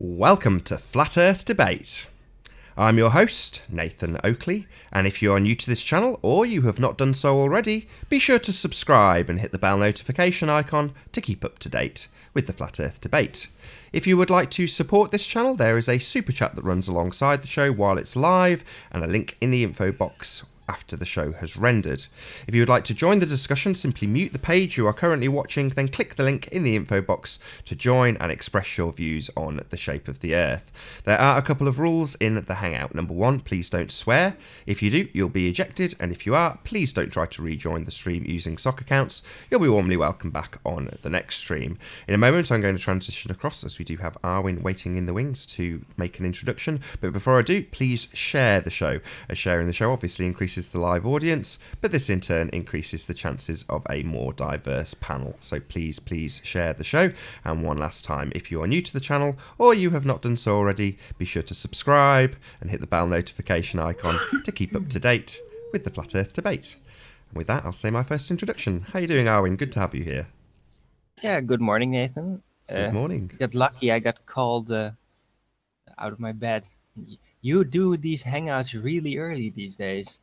Welcome to Flat Earth Debate. I'm your host, Nathan Oakley, and if you are new to this channel or you have not done so already, be sure to subscribe and hit the bell notification icon to keep up to date with the Flat Earth Debate. If you would like to support this channel, there is a super chat that runs alongside the show while it's live, and a link in the info box after the show has rendered. If you would like to join the discussion, simply mute the page you are currently watching, then click the link in the info box to join and express your views on the shape of the Earth. There are a couple of rules in the Hangout. Number one, please don't swear. If you do, you'll be ejected, and if you are, please don't try to rejoin the stream using sock accounts. You'll be warmly welcome back on the next stream. In a moment, I'm going to transition across, as we do have Arwin waiting in the wings to make an introduction. But before I do, please share the show, as sharing the show obviously increases the live audience, but this in turn increases the chances of a more diverse panel. So please share the show. And one last time, if you are new to the channel or you have not done so already, be sure to subscribe and hit the bell notification icon to keep up to date with the Flat Earth Debate. And with that, I'll say my first introduction. How are you doing, Arwin? Good to have you here. Yeah, good morning, Nathan. Good morning. Got lucky. I got called out of my bed. You do these hangouts really early these days.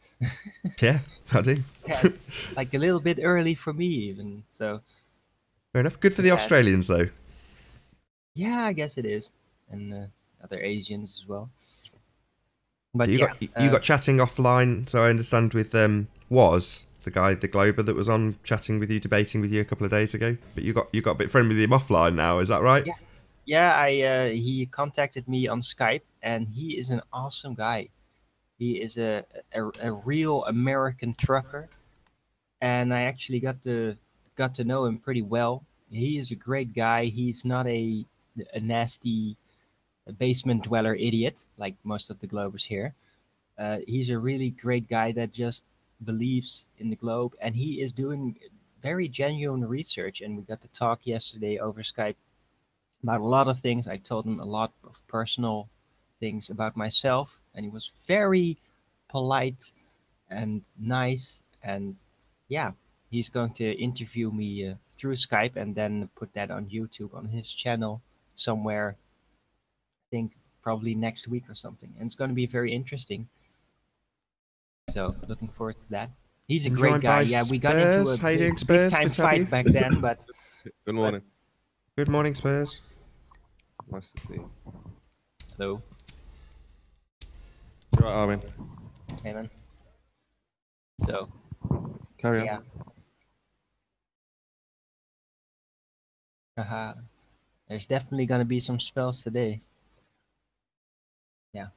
Yeah, I do. Yeah, like a little bit early for me even. So Fair enough. Good for the Australians, though. yeah, I guess it is, and other Asians as well. But you got chatting offline, so I understand with Was the guy, the Glober that was on chatting with you, debating with you a couple of days ago. But you got a bit friendly with him offline now, is that right? Yeah. Yeah, he contacted me on Skype, and he is an awesome guy. He is a real American trucker, and I actually got to know him pretty well. He is a great guy. He's not a nasty basement dweller idiot like most of the Globers here. He's a really great guy that just believes in the globe, and he is doing very genuine research. And we got to talk yesterday over Skype about a lot of things. I told him a lot of personal things about myself, and he was very polite and nice. And yeah, he's going to interview me through Skype and then put that on YouTube on his channel somewhere. I think probably next week or something, and it's going to be very interesting. So looking forward to that. He's a great guy. Yeah, we got into a big time fight back then, but good morning. Good morning, Spurs. Nice to see you. Hello. You're right, Armin. Hey, man. So, carry on. Yeah. Haha. There's definitely gonna be some spells today. Yeah.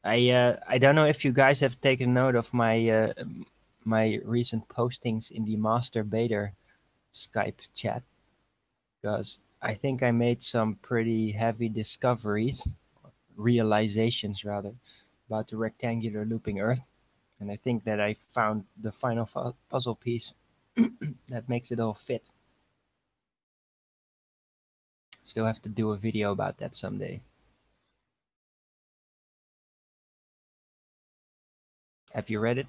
I don't know if you guys have taken note of my my recent postings in the Master Bader Skype chat, because I think I made some pretty heavy discoveries, realizations rather, about the rectangular looping Earth. And I think that I found the final puzzle piece that makes it all fit. Still have to do a video about that someday. Have you read it,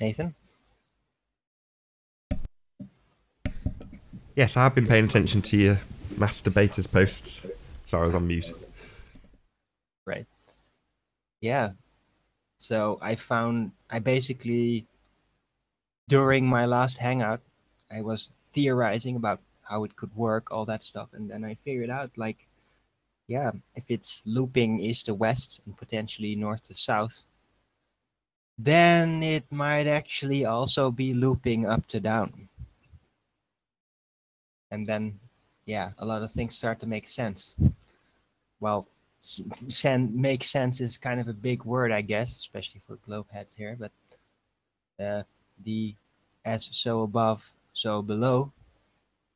Nathan? Yes, I have been paying attention to your masturbators posts. Sorry, I was on mute. Right. Yeah. So I basically, during my last hangout, I was theorizing about how it could work, all that stuff. And then I figured out, like, yeah, if it's looping east to west and potentially north to south, then it might actually also be looping up to down. And then, yeah, a lot of things start to make sense. Well, make sense is kind of a big word, I guess, especially for globe heads here. But the as so above, so below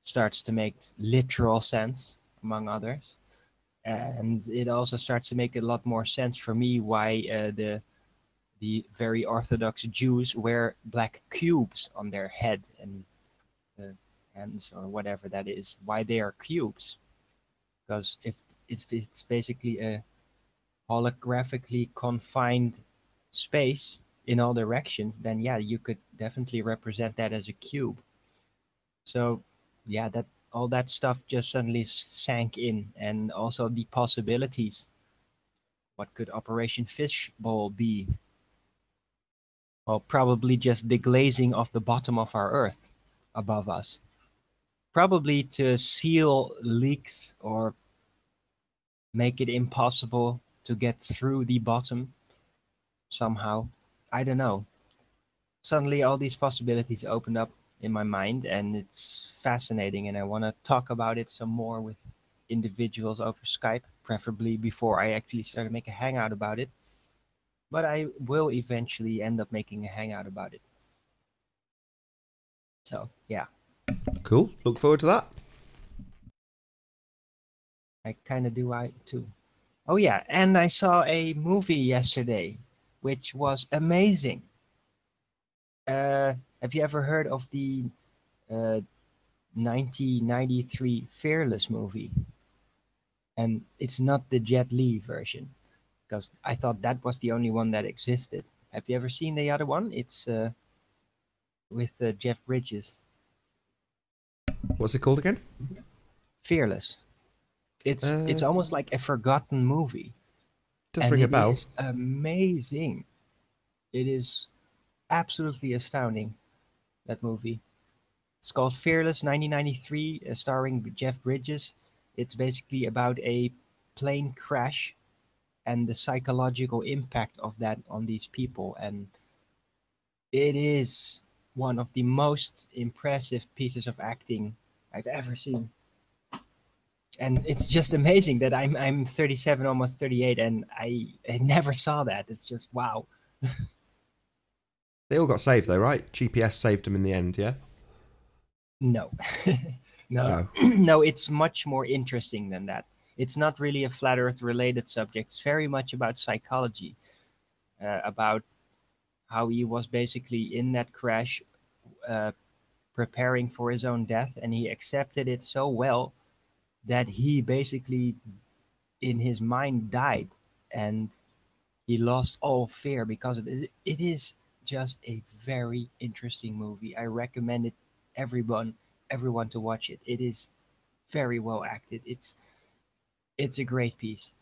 starts to make literal sense, among others. And it also starts to make a lot more sense for me why the very Orthodox Jews wear black cubes on their head and hands or whatever that is. Why they are cubes? Because if it's basically a holographically confined space in all directions, then yeah, you could definitely represent that as a cube. So yeah, that all that stuff just suddenly sank in, and also the possibilities. What could Operation Fishbowl be? Well, probably just deglazing of the bottom of our Earth above us. Probably to seal leaks or make it impossible to get through the bottom somehow. I don't know. Suddenly all these possibilities opened up in my mind, and it's fascinating, and I want to talk about it some more with individuals over Skype, preferably before I actually start to make a hangout about it. But I will eventually end up making a hangout about it. So, yeah. Cool. Look forward to that. I kind of do, I too. Oh yeah, and I saw a movie yesterday, which was amazing. Have you ever heard of the 1993 Fearless movie? And it's not the Jet Li version, because I thought that was the only one that existed. Have you ever seen the other one? It's with Jeff Bridges. What's it called again? Fearless. It's almost like a forgotten movie. Does ring a bell. It is amazing. It is absolutely astounding, that movie. It's called Fearless 1993, starring Jeff Bridges. It's basically about a plane crash and the psychological impact of that on these people. And it is one of the most impressive pieces of acting I've ever seen. And it's just amazing that I'm 37, almost 38, and I never saw that. It's just wow. They all got saved though, right? GPS saved them in the end, yeah? No. No. Oh. No, it's much more interesting than that. It's not really a flat earth related subject. It's very much about psychology, about how he was basically in that crash, preparing for his own death, and he accepted it so well that he basically in his mind died, and he lost all fear because of it. It is just a very interesting movie. I recommend it everyone to watch it. It is very well acted. It's a great piece.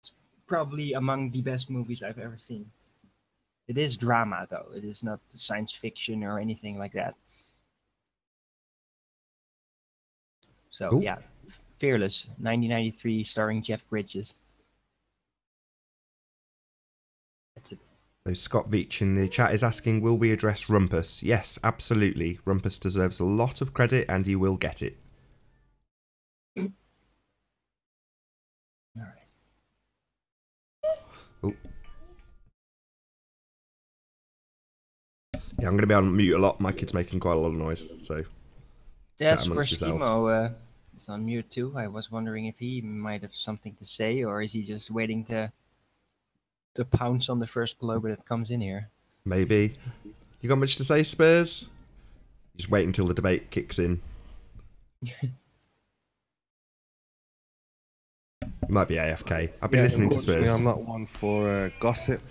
It's probably among the best movies I've ever seen. It is drama though. It is not science fiction or anything like that. So Cool. yeah, Fearless 1993 starring Jeff Bridges. That's it. So Scott Veach in the chat is asking, will we address Rumpus? Yes, absolutely. Rumpus deserves a lot of credit and he will get it. All right. Oh. Yeah, I'm going to be on mute a lot. My kid's making quite a lot of noise, so... Yes, amongst Skimo is on mute too. I was wondering if he might have something to say, or is he just waiting to pounce on the first globe that comes in here? Maybe. You got much to say, Spurs? Just wait until the debate kicks in. You might be AFK. I've been listening to Spurs. I'm not one for gossip,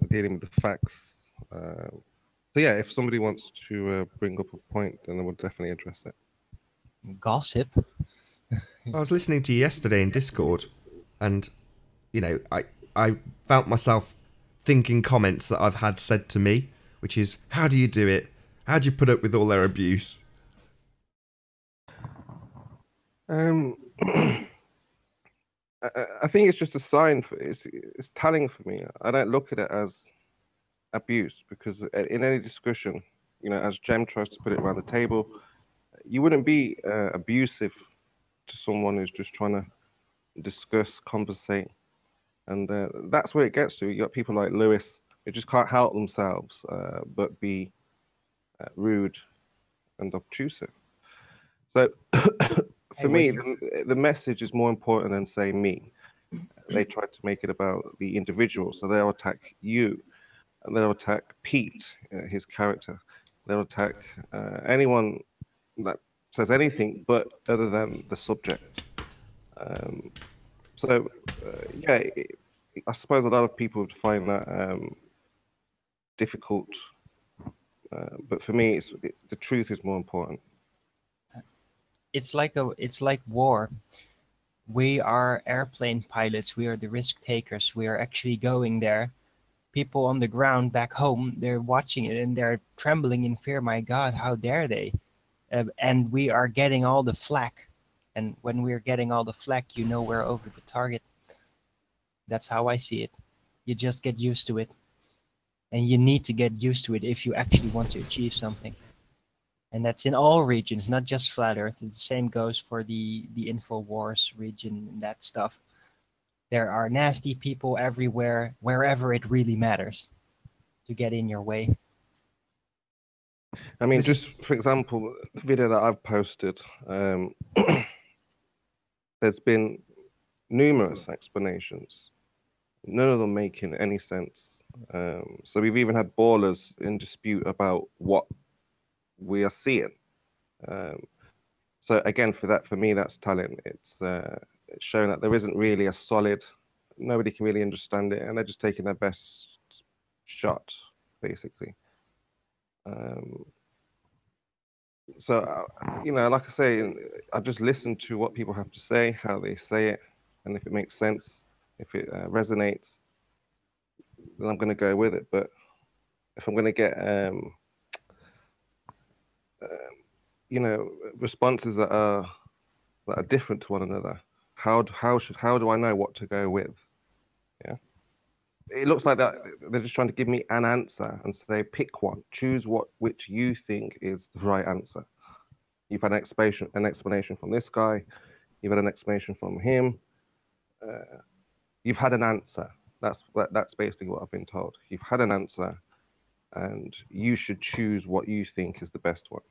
dealing with the facts. So yeah, if somebody wants to bring up a point, then I would definitely address it. Gossip? I was listening to you yesterday in Discord, and, you know, I found myself thinking comments that I've had said to me, which is, how do you do it? How do you put up with all their abuse? I think it's just a sign for it's telling for me. I don't look at it as abuse, because in any discussion, you know, as Jem tries to put it around the table, you wouldn't be abusive to someone who's just trying to discuss, conversate, and that's where it gets to. You got people like Lewis who just can't help themselves but be rude and obtrusive. So for me, the message is more important than saying me. They try to make it about the individual, so they'll attack you, and they'll attack Pete, his character. They'll attack anyone that says anything but other than the subject. Yeah, I suppose a lot of people would find that difficult But for me, the truth is more important. It's like war. We are airplane pilots. We are the risk takers. We are actually going there. People on the ground back home, they're watching it and they're trembling in fear. My God, how dare they? And we are getting all the flack. And when we're getting all the flack, you know we're over the target. That's how I see it. You just get used to it. And you need to get used to it if you actually want to achieve something. And that's in all regions, not just Flat Earth. The same goes for the InfoWars region and that stuff. There are nasty people everywhere, wherever it really matters, to get in your way. I mean, just for example, the video that I've posted, there's been numerous explanations, none of them making any sense. So we've even had ballers in dispute about what we are seeing. So again, for me, that's talent. It's showing that there isn't really a solid, nobody can really understand it, and they're just taking their best shot, basically. So, you know, like I say, I just listen to what people have to say, how they say it, and if it makes sense, if it resonates, then I'm going to go with it. But if I'm going to get, you know, responses that are different to one another, how do I know what to go with? Yeah, it looks like that they're just trying to give me an answer and say pick one, choose which you think is the right answer. You've had an explanation from this guy, you've had an explanation from him, you've had an answer. That's basically what I've been told. You've had an answer, and you should choose what you think is the best one.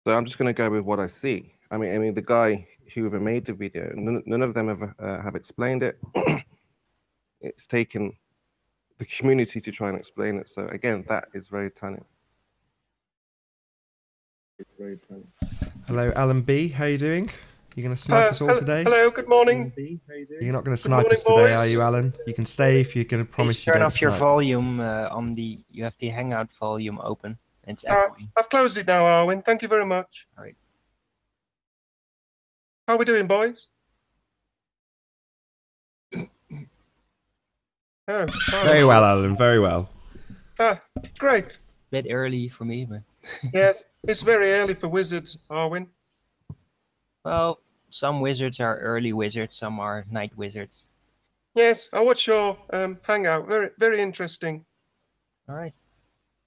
So I'm just going to go with what I see. I mean, the guy who ever made the video, none of them ever have explained it. It's taken the community to try and explain it. So again, that is very telling. It's very telling. Hello, Alan B. How you doing? You going to snipe us all today? Hello, good morning. You're not going to snipe us today, are you, Alan? You can stay if you're going to promise you don't turn off your snipe. volume on the. You have the Hangout volume open. It's echoing. I've closed it now, Arwin. Thank you very much. All right. How are we doing, boys? Oh, Very well, Alan. Very well. Great. Bit early for me, but Yes, it's very early for wizards, Arwin. well, some wizards are early wizards, some are night wizards. Yes, I watched your hangout. Very, very interesting. All right.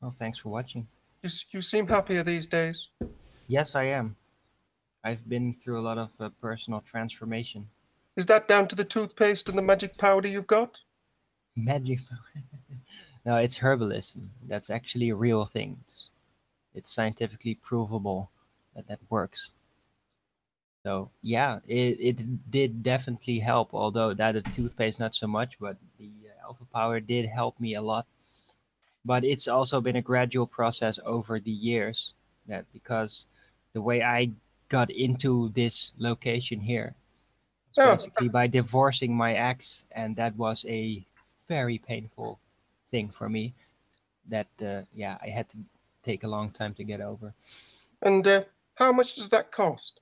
Well, thanks for watching. You seem happier these days. Yes, I am. I've been through a lot of personal transformation. Is that down to the toothpaste and the magic powder you've got? Magic. No, it's herbalism. That's actually a real thing. It's scientifically provable that works. So yeah, it did definitely help. Although the toothpaste not so much, but the alpha power did help me a lot. But it's also been a gradual process over the years. That because the way I got into this location here was basically by divorcing my ex, and that was a very painful thing for me. That yeah, I had to take a long time to get over. And how much does that cost?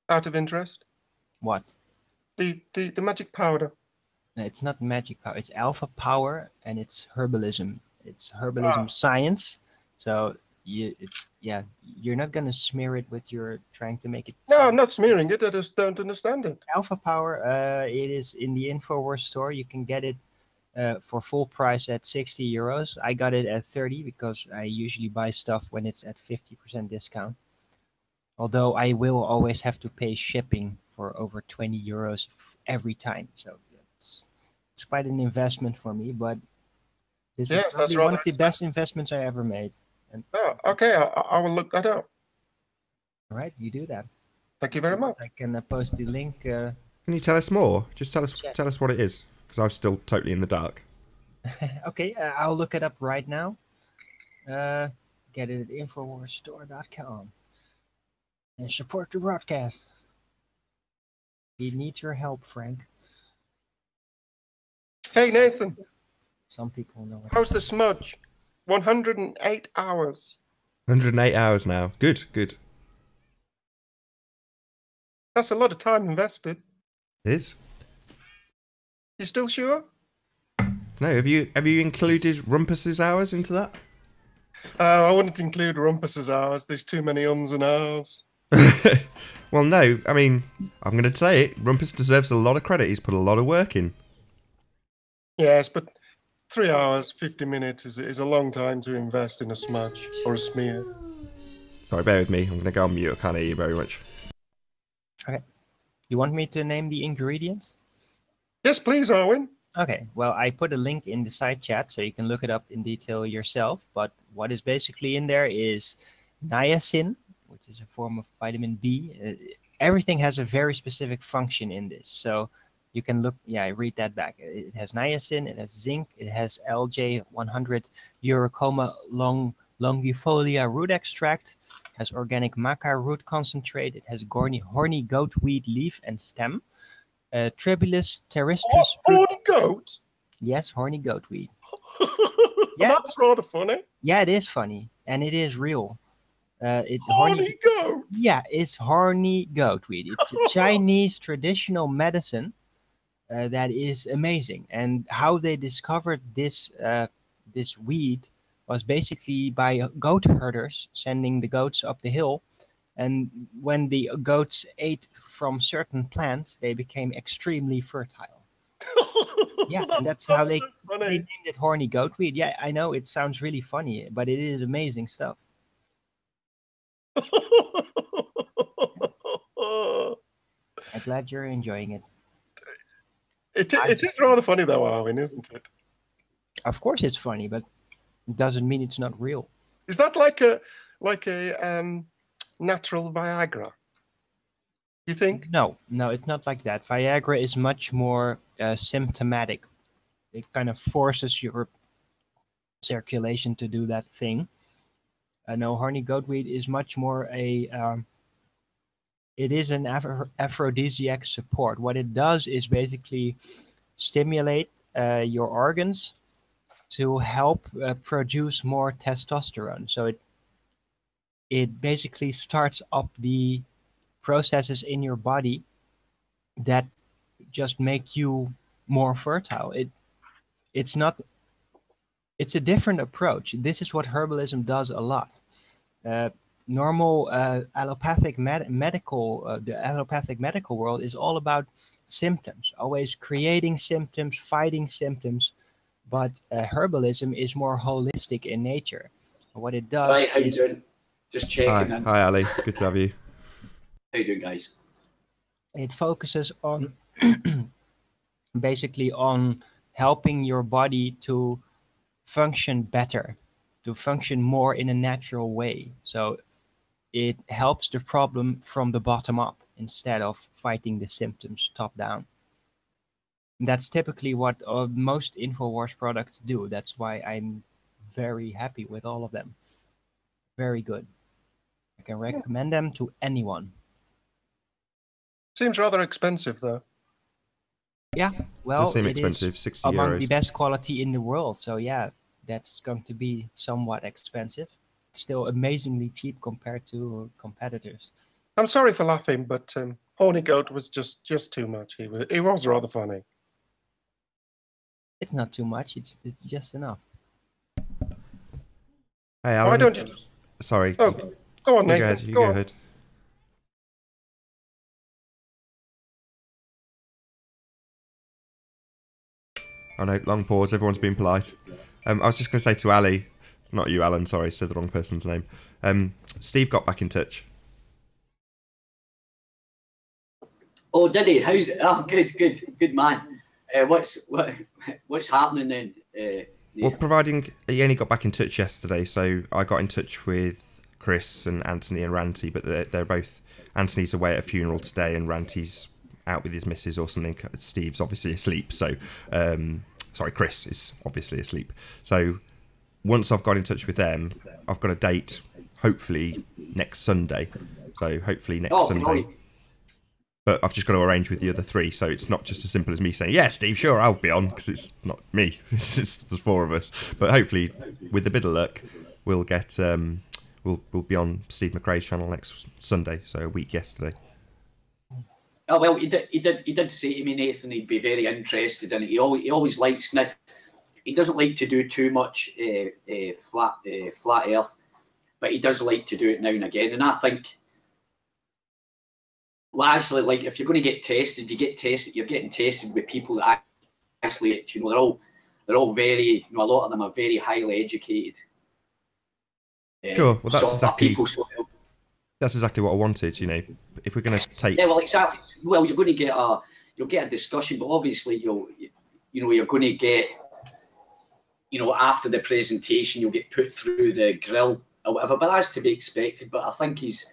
Out of interest? What? The magic powder. No, it's not magic power. It's alpha power, and it's herbalism. It's herbalism science. So you're not gonna smear it with your trying to make it. No, I'm not smearing it. I just don't understand it. Alpha power. It is in the InfoWars store. You can get it for full price at 60 euros. I got it at 30 because I usually buy stuff when it's at 50% discount. Although I will always have to pay shipping for over 20 euros every time. So it's quite an investment for me, but this is probably one of the best investments I ever made. And okay. I will look that up. all right, you do that. Thank you very much. I can post the link. Can you tell us more? Just tell us what it is, because I'm still totally in the dark. Okay, I'll look it up right now. Get it at infowarsstore.com. And support the broadcast. We need your help, Frank. Hey, Nathan. Some people know it. How's the smudge? 108 hours. 108 hours now. Good, good. That's a lot of time invested. It is. You still sure? No, have you included Rumpus's hours into that? I wouldn't include Rumpus's hours. There's too many ums and ahs. Well, no. I mean, I'm going to say it. Rumpus deserves a lot of credit. He's put a lot of work in. Yes, but 3 hours, 50 minutes is a long time to invest in a smudge or a smear. Sorry, bear with me. I'm going to go on mute. I can't hear you very much. Okay. You want me to name the ingredients? Yes, please, Arwen. Okay, well, I put a link in the side chat so you can look it up in detail yourself. But what is basically in there is niacin, which is a form of vitamin B. Everything has a very specific function in this. So you can look, read that back. It has niacin, it has zinc, it has LJ100 Eurocoma longifolia root extract, has organic maca root concentrate, it has horny goatweed leaf and stem. Tribulus terrestris. Horny goat? Yes, horny goatweed. Yeah. That's rather funny. Yeah, it is funny. And it is real. Horny goat? Yeah, it's horny goatweed. It's a Chinese traditional medicine that is amazing. And how they discovered this this weed was basically by goat herders sending the goats up the hill. And when the goats ate from certain plants, they became extremely fertile. Yeah, and that's how they named it horny goatweed. Yeah, I know it sounds really funny, but it is amazing stuff. I'm glad you're enjoying it. It is rather funny though, Arwen, isn't it? Of course it's funny, but it doesn't mean it's not real. Is that like a natural Viagra? You think? No, it's not like that. Viagra is much more symptomatic. It kind of forces your circulation to do that thing. No, horny goatweed is much more it is an aphrodisiac support. What it does is basically stimulate your organs to help produce more testosterone. So it basically starts up the processes in your body that just make you more fertile. It's a different approach. This is what herbalism does a lot. Normal allopathic medical, the allopathic medical world is all about symptoms, always creating symptoms, fighting symptoms. But herbalism is more holistic in nature. What it does. Right, how you doing? Just checking. Hi, Ali. Good to have you. How you doing, guys? It focuses on basically on helping your body to function better, to function more in a natural way. So it helps the problem from the bottom up instead of fighting the symptoms top down. That's typically what most InfoWars products do. That's why I'm very happy with all of them. Very good. I can recommend them to anyone. Seems rather expensive, though. Yeah, well, does seem it expensive. is 60 among euros. the best quality in the world. So yeah, that's going to be somewhat expensive. It's still amazingly cheap compared to competitors. I'm sorry for laughing, but horny goat was just too much. It was rather funny. It's not too much. It's just enough. Hey, Alan. Why don't you? Sorry. Oh, go on, Nathan. Go ahead. You go go on. ahead. Oh no, long pause. Everyone's being polite. I was just going to say to Ali, not you, Alan. Sorry, said the wrong person's name. Steve got back in touch. Oh, did he? How's it? Oh, good man. What's happening then? Well, providing he only got back in touch yesterday, so I got in touch with Chris and Anthony and Ranty, but they're both. Anthony's away at a funeral today, and Ranty's out with his missus or something. Steve's obviously asleep, so sorry, Chris is obviously asleep. So once I've got in touch with them, I've got a date, hopefully next Sunday. So hopefully next Sunday. Right. But I've just got to arrange with the other 3, so it's not just as simple as me saying, yeah, Steve, sure, I'll be on, because it's not me. It's the 4 of us. But hopefully, with a bit of luck, we'll get we'll be on Steve McRae's channel next Sunday, so a week yesterday. Oh well, he did say to me, Nathan, he'd be very interested in it. He always likes, now he doesn't like to do too much flat Earth, but he does like to do it now and again. And I think, well, actually, like, if you're going to get tested, you get tested. You're getting tested with people that actually, you know, they're all very, you know, a lot of them are very highly educated. Sure. Well, that's exactly people, that's exactly what I wanted. You know, if we're going to take, yeah, well, exactly. Well, you're going to get you'll get a discussion, but obviously you're going to get, you know, after the presentation, you'll get put through the grill or whatever. But that's to be expected. But I think he's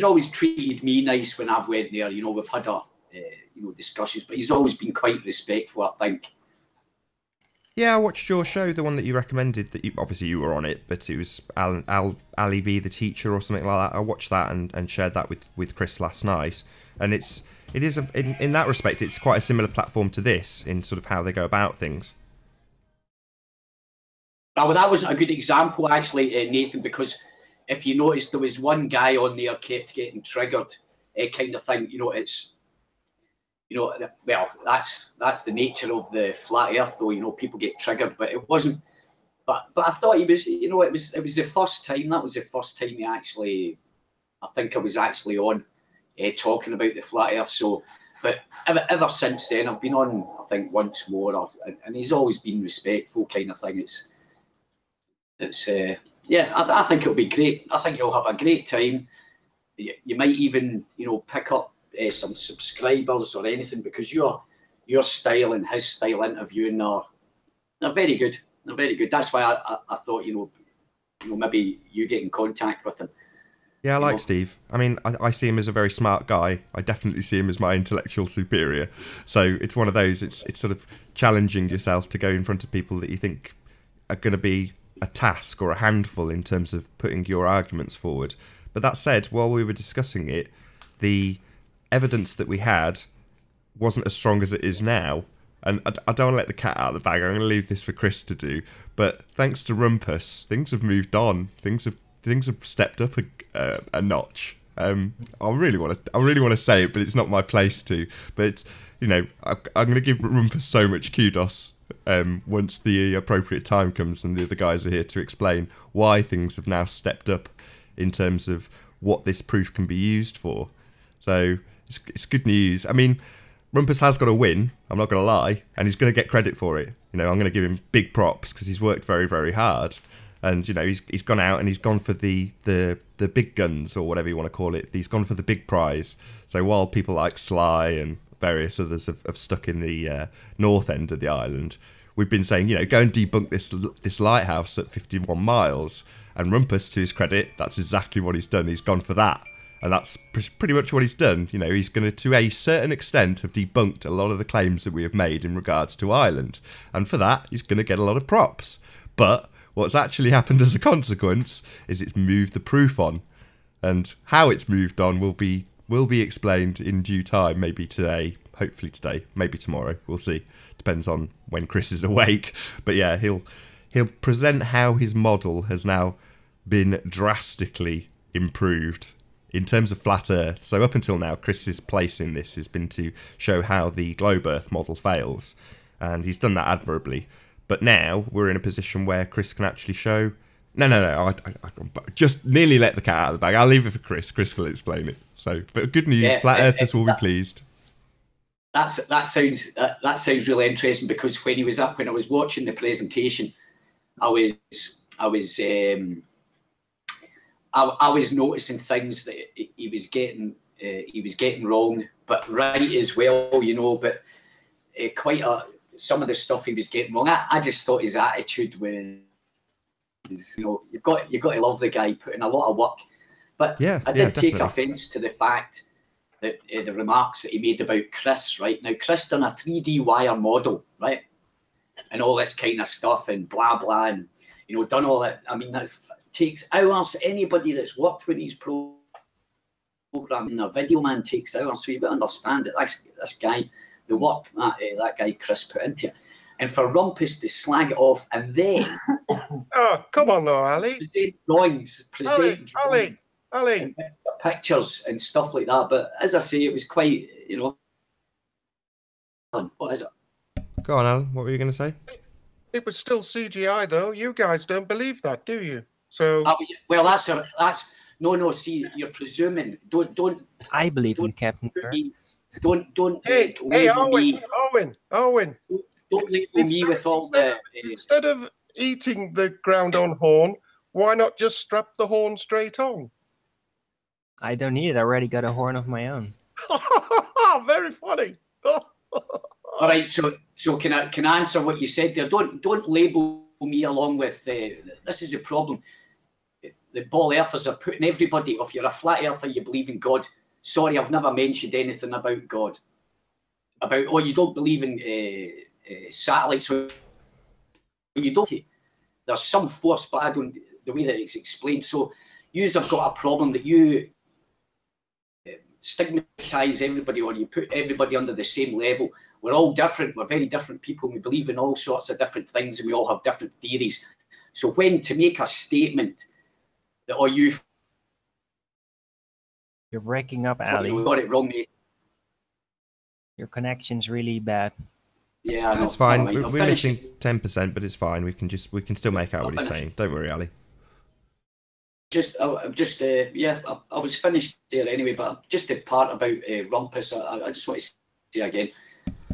always treated me nice when I've went there. You know, we've had discussions, but he's always been quite respectful, I think. Yeah, I watched your show, the one that you recommended. That obviously you were on it, but it was Ali B, the teacher, or something like that. I watched that and shared that with Chris last night, and it is in that respect, it's quite a similar platform to this in sort of how they go about things. Well, that wasn't a good example, actually, Nathan, because if you notice, there was one guy on there kept getting triggered, kind of thing. You know, it's, you know, well, that's the nature of the flat Earth, though. You know, people get triggered, but it wasn't. But I thought he was, you know, it was the first time. That was the first time he actually, I think I was actually on talking about the flat Earth. So, but ever since then, I've been on, I think, once more, and he's always been respectful, kind of thing. It's yeah, I think it'll be great. I think you'll have a great time. You might even, you know, pick up some subscribers or anything, because your style and his style interviewing they're very good. They're very good. That's why I thought, you know, maybe you get in contact with him. Yeah, I like Steve. I mean, I see him as a very smart guy. I definitely see him as my intellectual superior. So it's one of those, it's sort of challenging yourself to go in front of people that you think are going to be a task or a handful in terms of putting your arguments forward. But that said, while we were discussing it, the evidence that we had wasn't as strong as it is now. And I don't want to let the cat out of the bag. I'm going to leave this for Chris to do. But thanks to Rumpus, things have moved on. Things have stepped up a notch. I really want to say it, but it's not my place to. But it's, you know, I'm going to give Rumpus so much kudos once the appropriate time comes and the other guys are here to explain why things have now stepped up in terms of what this proof can be used for. So it's good news. I mean, Rumpus has got a win, I'm not going to lie, and he's going to get credit for it. You know, I'm going to give him big props because he's worked very, very hard. And, you know, he's gone out and he's gone for the big guns, or whatever you want to call it. He's gone for the big prize. So while people like Sly and various others have stuck in the north end of the island, we've been saying, you know, go and debunk this lighthouse at 51 miles. And Rumpus, to his credit, that's exactly what he's done. He's gone for that. And that's pretty much what he's done. You know, he's going to a certain extent, have debunked a lot of the claims that we have made in regards to Ireland. And for that, he's going to get a lot of props. But what's actually happened as a consequence is it's moved the proof on. And how it's moved on will be explained in due time, maybe today, hopefully today, maybe tomorrow. We'll see. Depends on when Chris is awake. But yeah, he'll present how his model has now been drastically improved in terms of flat Earth. So up until now, Chris's place in this has been to show how the globe Earth model fails, and he's done that admirably. But now we're in a position where Chris can actually show... No, I just nearly let the cat out of the bag. I'll leave it for Chris. Chris will explain it. So, but good news, yeah, flat Earthers will be pleased. That sounds really interesting, because when I was watching the presentation, I was noticing things that he was getting wrong, but right as well, you know. But some of the stuff he was getting wrong, I just thought his attitude was, you know, you've got to love the guy, putting a lot of work. But yeah, I did take offence to the fact that the remarks that he made about Chris. Right now, Chris done a 3D wire model, right, and all this kind of stuff and blah blah, and, you know, done all that. I mean, that takes hours. Anybody that's worked with these programming a video man takes hours, so you better understand it. This guy, the work that guy Chris put into it. And for Rumpus to slag it off and then Oh, come on now, Ali. present drawings, Ali. pictures and stuff like that. But as I say, it was quite, you know, what is it? Go on, Alan. What were you going to say? It was still CGI, though. You guys don't believe that, do you? So. Well, that's no. See, you're presuming. Don't. I believe in Captain Kirk. Don't. Hey, Owen. Don't label me with all the. Instead of eating the ground-on horn, why not just strap the horn straight on? I don't need it. I already got a horn of my own. Very funny. All right, so can I answer what you said there? Don't label me along with this is a problem. The ball earthers are putting everybody. If you're a flat earther, you believe in God. Sorry, I've never mentioned anything about God. You don't believe in satellites, so you don't. There's some force, but I don't. The way that it's explained, so you have got a problem that you stigmatize everybody, or you put everybody under the same level. We're all different. We're very different people. We believe in all sorts of different things, and we all have different theories. So when to make a statement that, You're breaking up, Ali. we got it wrong, mate. Your connection's really bad. Yeah, That's fine. We're missing 10%, but it's fine. We can still make out what he's saying. Don't worry, Ali. I was finished there anyway, but just the part about Rumpus, I just want to say again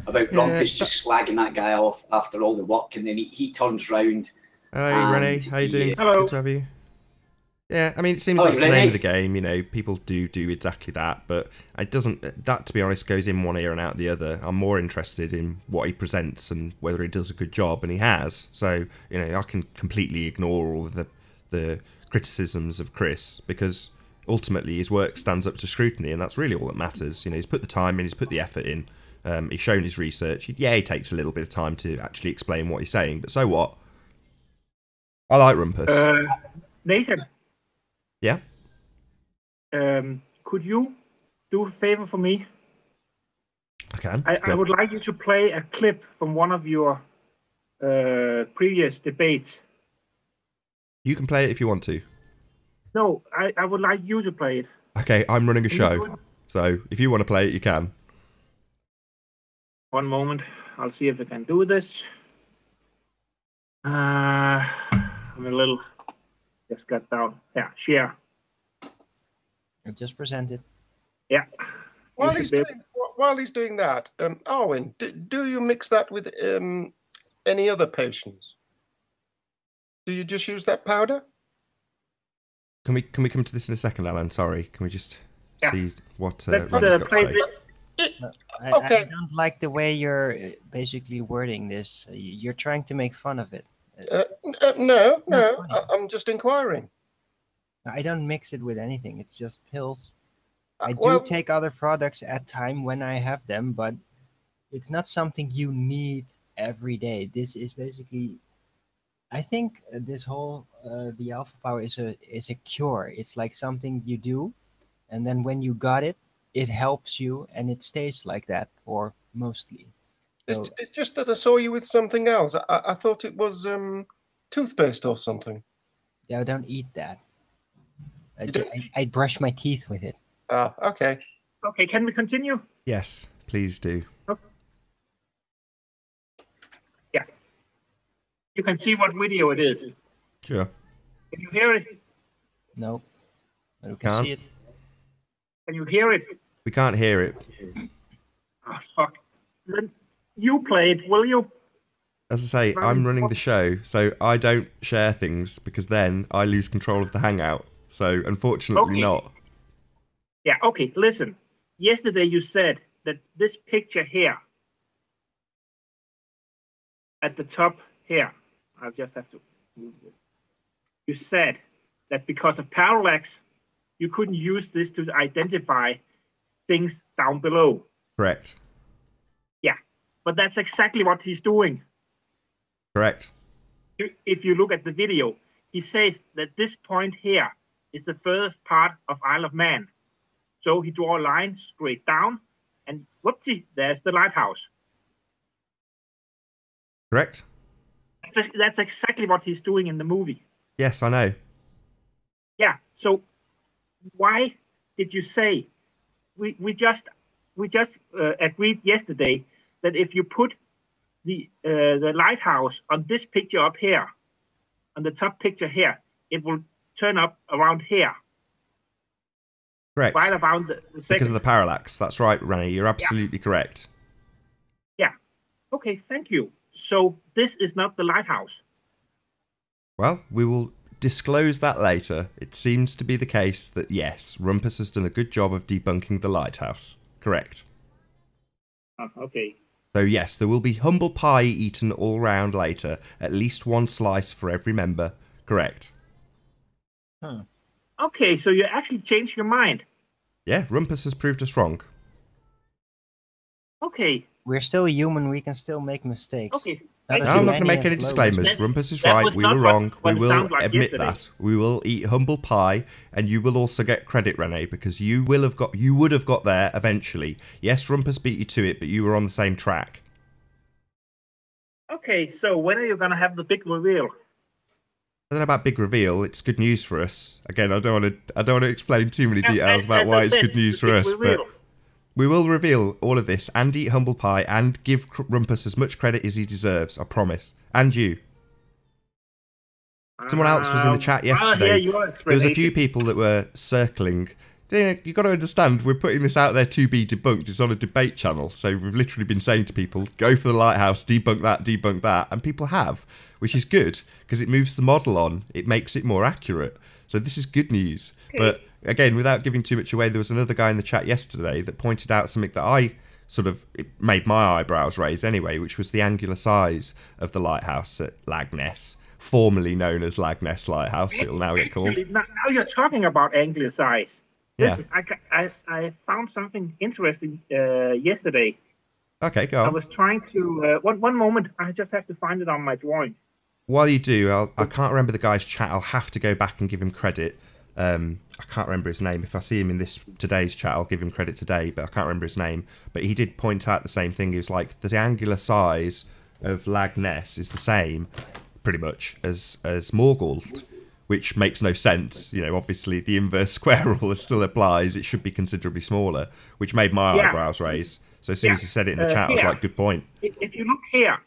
about Rumpus just slagging that guy off after all the work, and then he turns round. Hello, Renee. How you doing? Hello. Good to have you. Yeah, I mean, it seems Hello, that's the Renee. name of the game. You know, people do exactly that, but it doesn't. That, to be honest, goes in one ear and out the other. I'm more interested in what he presents and whether he does a good job, and he has. So, you know, I can completely ignore all of the criticisms of Chris, because ultimately his work stands up to scrutiny, and that's really all that matters. You know, he's put the time in, he's put the effort in, he's shown his research. He takes a little bit of time to actually explain what he's saying, but so what? I like Rumpus. Nathan. Yeah? Could you do a favor for me? I can. I would like you to play a clip from one of your previous debates. You can play it if you want to. No, I would like you to play it. Okay, I'm running a show, so if you want to play it, you can. One moment. I'll see if I can do this. I'm a little... Just got down. Yeah, share. I just presented. Yeah. While he's doing that, Arwen, do you mix that with any other potions? Do you just use that powder? Can we come to this in a second, Alan? Sorry, can we just see what Let's Randy's got to play say? Okay. I don't like the way you're basically wording this. You're trying to make fun of it. No, That's funny. I'm just inquiring. I don't mix it with anything. It's just pills. I do Well- take other products at time when I have them, but it's not something you need every day. This is basically, I think this whole the alpha power is a cure. It's like something you do, and then when you got it, it helps you, and it stays like that, or mostly. So, It's just that I saw you with something else. I thought it was toothpaste or something. yeah, I don't eat that. You don't- I brush my teeth with it. Ah, okay. Okay, can we continue? Yes, please do. Yeah. You can see what video it is. Sure. Can you hear it? No, but you can Can't. see it. Can you hear it? We can't hear it. Oh, fuck. Then you play it, will you? As I say, I'm running the show, so I don't share things, because then I lose control of the Hangout. So, unfortunately, Okay. not. Yeah, okay, listen. Yesterday you said that this picture here, at the top here, I'll just have to move it. You said that because of parallax, you couldn't use this to identify things down below. Correct. Yeah, but that's exactly what he's doing. Correct. If you look at the video, he says that this point here is the first part of Isle of Man. So he draw a line straight down, and whoopsie, there's the lighthouse. Correct? That's exactly what he's doing in the movie. Yes, I know. Yeah. So why did you say we just agreed yesterday that if you put the lighthouse on this picture up here, on the top picture here, it will turn up around here. Correct. Right around the second. Because of the parallax. That's right, Rennie. You're absolutely correct. Yeah. Okay, thank you. So this is not the lighthouse. Well, we will disclose that later. It seems to be the case that, yes, Rumpus has done a good job of debunking the lighthouse. Correct. Okay. So, yes, there will be humble pie eaten all round later. At least one slice for every member. Correct. Okay, so you actually changed your mind. Yeah, Rumpus has proved us wrong. Okay. We're still human. We can still make mistakes. Okay. Not No, as I'm not going to many make any as Logan. disclaimers. Rumpus is that right. was We not were what- wrong. what We it will sounded like admit yesterday. that. We will eat humble pie, and you will also get credit, Renee, because you would have got there eventually. Yes, Rumpus beat you to it, but you were on the same track. Okay, so when are you gonna have the big reveal? I don't know about big reveal. It's good news for us. Again, I don't want to explain too many details about As why I it's said, good news the for big us, reveal. but we will reveal all of this and eat humble pie and give Rumpus as much credit as he deserves. I promise. And you. Someone else was in the chat yesterday. There was a few people that were circling. You've got to understand, we're putting this out there to be debunked. It's on a debate channel, so we've literally been saying to people, go for the lighthouse, debunk that, and people have, which is good, because it moves the model on. It makes it more accurate. So this is good news. But again, without giving too much away, there was another guy in the chat yesterday that pointed out something that I it made my eyebrows raise anyway, which was the angular size of the lighthouse at Lagness, formerly known as Lagness Lighthouse, it will now get called. Now you're talking about angular size. Yeah. I found something interesting yesterday. Okay, go I on. was trying to... one moment, I just have to find it on my drawing. While you do, I can't remember the guy's chat. I'll have to go back and give him credit. I can't remember his name. If I see him in today's chat, I'll give him credit today, but I can't remember his name. But he did point out the same thing. He was like, the angular size of Lagness is the same, pretty much, as Morgold, which makes no sense. You know, obviously the inverse square rule still applies. It should be considerably smaller, which made my eyebrows raise. So as soon as he said it in the chat, I was like, good point. If you look here,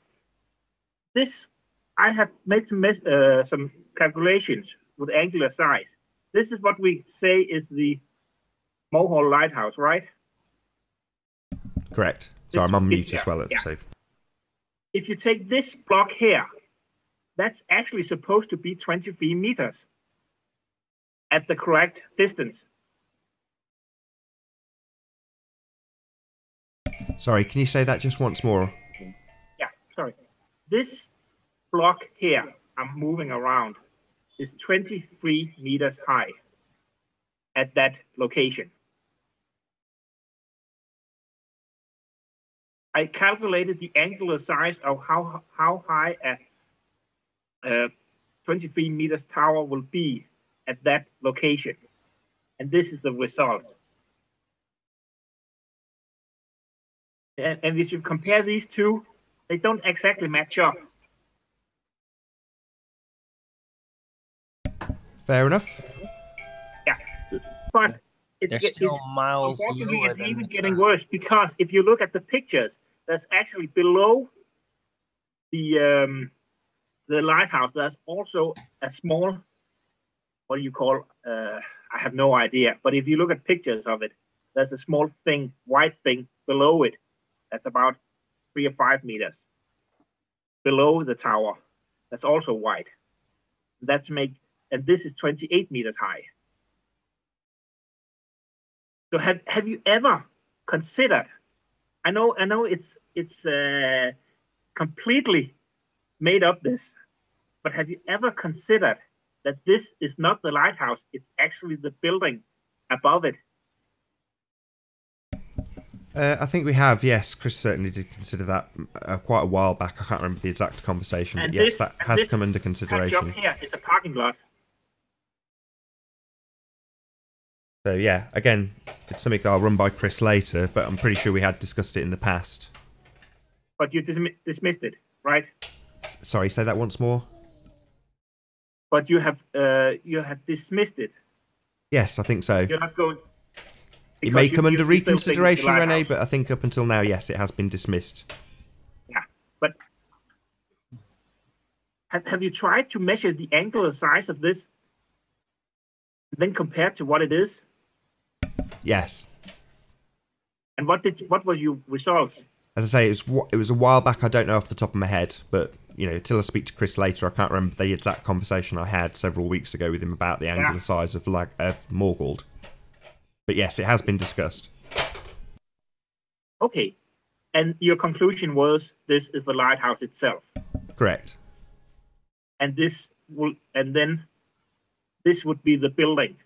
I have made some calculations with angular size. This is what we say is the Mohall Lighthouse, right? Correct. So I'm on mute as well. Yeah. So If you take this block here, that's actually supposed to be 23 meters at the correct distance. sorry, can you say that just once more? Yeah, sorry. This block here I'm moving around is 23 meters high at that location. I calculated the angular size of how high a 23 meters tower will be at that location. And this is the result. And if you compare these two, they don't exactly match up. Fair enough. Yeah, but They're still miles unfortunately, lower it's than even the getting Earth. worse, because if you look at the pictures, that's actually below the lighthouse. There's also a small, what do you call? I have no idea. But if you look at pictures of it, there's a small thing, white thing below it. That's about 3 or 5 meters below the tower. That's also white. And this is 28 meters high. So have you ever considered? I know it's completely made up this, but have you ever considered that this is not the lighthouse? It's actually the building above it. I think we have, yes. Chris certainly did consider that quite a while back. I can't remember the exact conversation, but yes, that has come under consideration. Here is a parking lot. So yeah, again, it's something that I'll run by Chris later, but I'm pretty sure we had discussed it in the past. But you dismissed it, right? Sorry, say that once more. But you have dismissed it. Yes, I think so. You're not going. It may come under still think reconsideration, the Rene, lighthouse. but I think up until now, yes, it has been dismissed. Yeah, but have you tried to measure the angular size of this, then compare to what it is? Yes. And what was your results? As I say, it was a while back. I don't know off the top of my head, but until I speak to Chris later, I can't remember the exact conversation I had several weeks ago with him about the angular size of Morgold. But yes, it has been discussed. Okay, and your conclusion was this is the lighthouse itself. Correct. And this would be the building.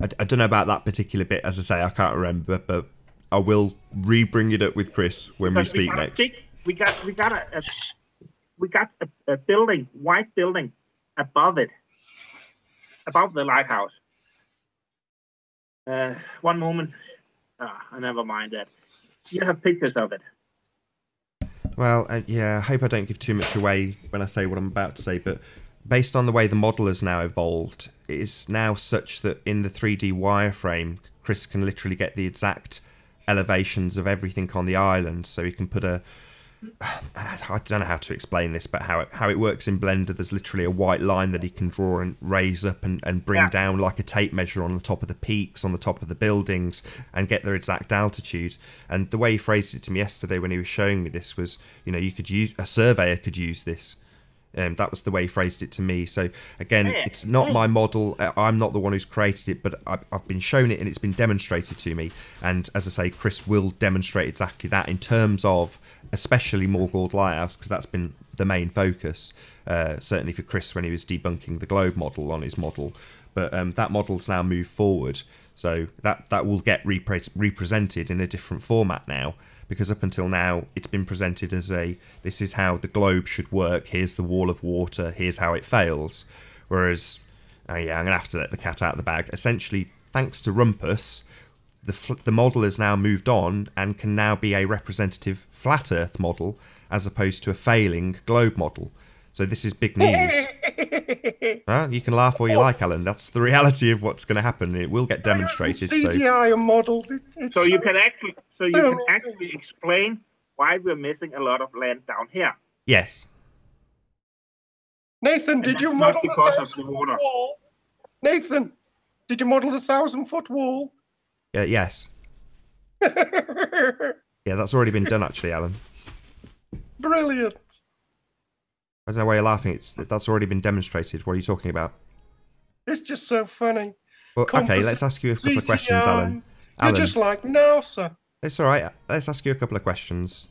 I don't know about that particular bit. As I say, I can't remember, but I will re-bring it up with Chris when we speak next. We got a building, white building, above the lighthouse. One moment. Never mind that. You have pictures of it. Well, yeah, I hope I don't give too much away when I say what I'm about to say, but based on the way the model has now evolved, it is now such that in the 3D wireframe, Chris can literally get the exact elevations of everything on the island, so he can put I don't know how to explain this, but how it works in Blender, there's literally a white line that he can draw and raise up and bring down like a tape measure on the top of the peaks, on the top of the buildings, and get their exact altitude. And the way he phrased it to me yesterday when he was showing me this was, you could use, a surveyor could use this. That was the way he phrased it to me. So again, it's not my model. I'm not the one who's created it, but I've been shown it and it's been demonstrated to me. And as I say, Chris will demonstrate exactly that in terms of especially Morgold Lighthouse, because that's been the main focus, certainly for Chris when he was debunking the globe model on his model. But that model's now moved forward, so that will get represented in a different format now. Because up until now, it's been presented as this is how the globe should work, here's the wall of water, here's how it fails. Whereas, I'm going to have to let the cat out of the bag. Essentially, thanks to Rumpus, the model has now moved on and can now be a representative flat Earth model as opposed to a failing globe model. So this is big news. You can laugh all you like, Alan. That's the reality of what's going to happen. It will get demonstrated. CGI and models. So you can actually explain why we're missing a lot of land down here. Yes. Nathan, did you model the 1,000-foot wall? Nathan, did you model the 1,000-foot wall? Yes. Yeah, that's already been done, actually, Alan. Brilliant. I don't know why you're laughing. That's already been demonstrated. What are you talking about? It's just so funny. Well, okay, let's ask you a couple of questions, Alan. You're just like NASA. It's all right. Let's ask you a couple of questions.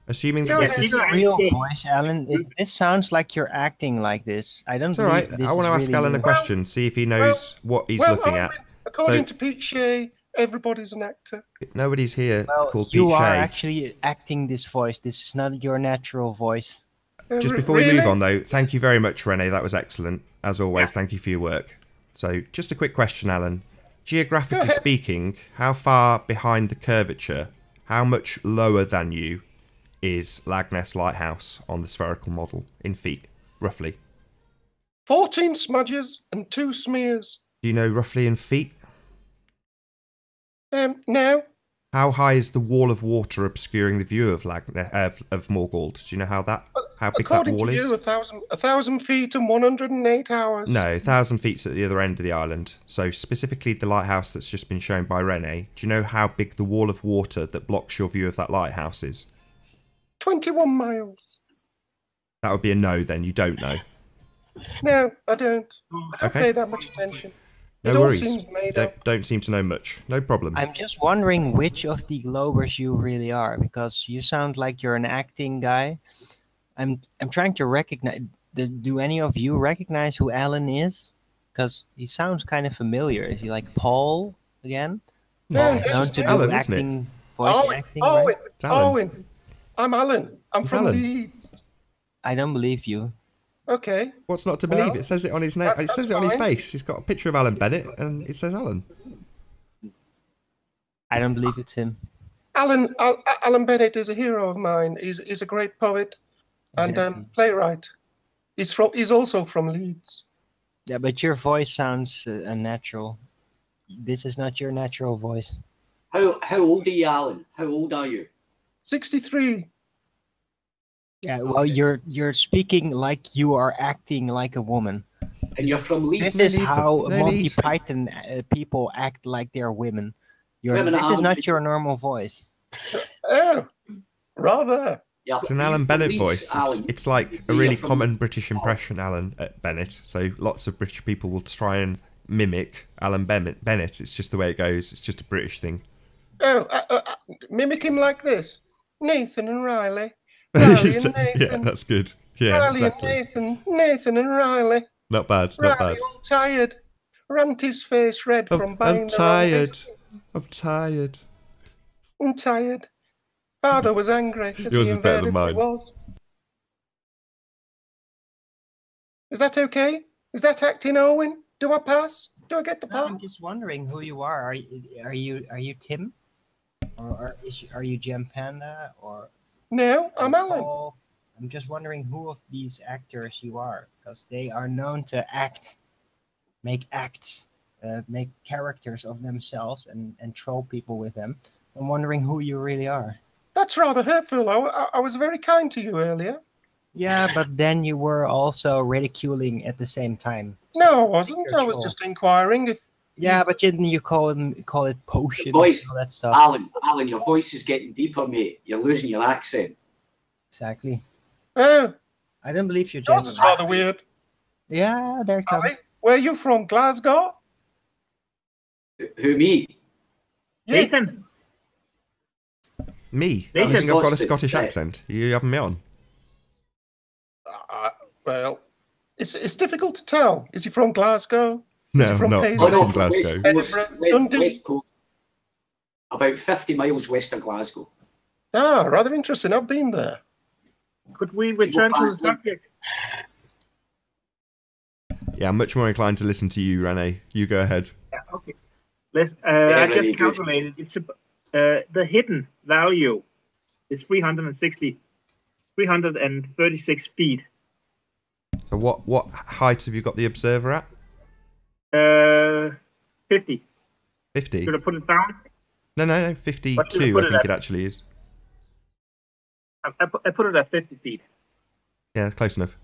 Assuming that Is this is your real voice, Alan? This sounds like you're acting like this. I don't. It's all right. I want to ask Alan a question. See if he knows what he's looking at. According to Pete Shea, everybody's an actor. Nobody's here called Pete Shea. You are actually acting this voice. This is not your natural voice. Just before we move on, though, thank you very much, Rene. That was excellent. As always, thank you for your work. So, just a quick question, Alan. Geographically speaking, how far behind the curvature, how much lower than you is Lagness Lighthouse on the spherical model in feet, roughly? 14 smudges and 2 smears. Do you know roughly in feet? No. How high is the wall of water obscuring the view of of Morgold? Do you know how big that wall is? According to you, 1,000 feet and 108 hours. No, 1,000 feet's at the other end of the island. So specifically the lighthouse that's just been shown by Rene, do you know how big the wall of water that blocks your view of that lighthouse is? 21 miles. That would be a no then, you don't know. No, I don't. I don't pay that much attention. No worries. Don't seem to know much. No problem. I'm just wondering which of the Globers you really are, because you sound like you're an acting guy. I'm trying to recognize. Do any of you recognize who Alan is? Because he sounds kind of familiar. Is he like Paul again? No, it's just to do Alan, acting, voice acting. Owen, right? Owen. I'm Alan. I'm from Alan. Leeds. I don't believe you. Okay. What's not to believe? Well, It says it on his name. It that's says it on his fine. face. He's got a picture of Alan Bennett, and it says Alan. I don't believe it's him. Alan Bennett is a hero of mine. He's a great poet and Exactly. playwright. He's also from Leeds. Yeah, but your voice sounds unnatural. This is not your natural voice. How old are you, Alan? How old are you? 63. Yeah, well, you're speaking like you are acting like a woman. And you're from Leeds? This is need for- how no Monty need. Python people act like they're women. Women This is aren't- not your normal voice. Oh, rather. Yeah, It's an are you Alan from Bennett Leeds, voice. Alan? It's like a You're really from- common British impression, Alan Bennett. So lots of British people will try and mimic Alan Bennett. It's just the way it goes. It's just a British thing. Oh, mimic him like this. Nathan and Riley. Riley and Yeah, Nathan. that's good. Yeah, Riley exactly. and Nathan. Nathan and Riley. Not bad. Not Riley bad. all tired. Rant his face red from I'm buying the wrong tired. biscuit. I'm tired. I'm tired. Father was angry because Yours he is better than invariably mine. was. Is that okay? Is that acting, Owen? Do I pass? Do I get the No, I'm pass? just wondering who you are. Are you Tim, or are you Gem Panda, or No, I'm Alan. Paul? I'm just wondering who of these actors you are, because they are known to act, make acts, make characters of themselves, and troll people with them. I'm wondering who you really are. That's rather hurtful. I was very kind to you earlier. Yeah, but then you were also ridiculing at the same time. No, I wasn't. You're I was troll. just inquiring if. Yeah, but didn't you call it potion Boys, and all that stuff? Alan, your voice is getting deeper, mate. You're losing your accent. Exactly. Oh, I don't believe you're yours is genuine. rather weird. Yeah, there it comes. Hi, where are you from? Glasgow? Who, me? Yeah. Nathan, Me? Nathan, You think I've got a what's it? Scottish accent? You having me on? Well, it's difficult to tell. Is he from Glasgow? No, Is he I'm from not. Paisley? I'm from Glasgow. Edinburgh, Dundee. West Coast, about 50 miles west of Glasgow. Ah, rather interesting. I've been there. could we return to the past them? subject? Yeah, I'm much more inclined to listen to you, Rene. You go ahead. Yeah, okay. Let's. I really just good. calculated. It's the hidden value is 336 feet. So what height have you got the observer at? 50. 50? Should I put it down? No, 52 What should I I put it think at? it actually is. I put it at 50 feet. Yeah, close enough.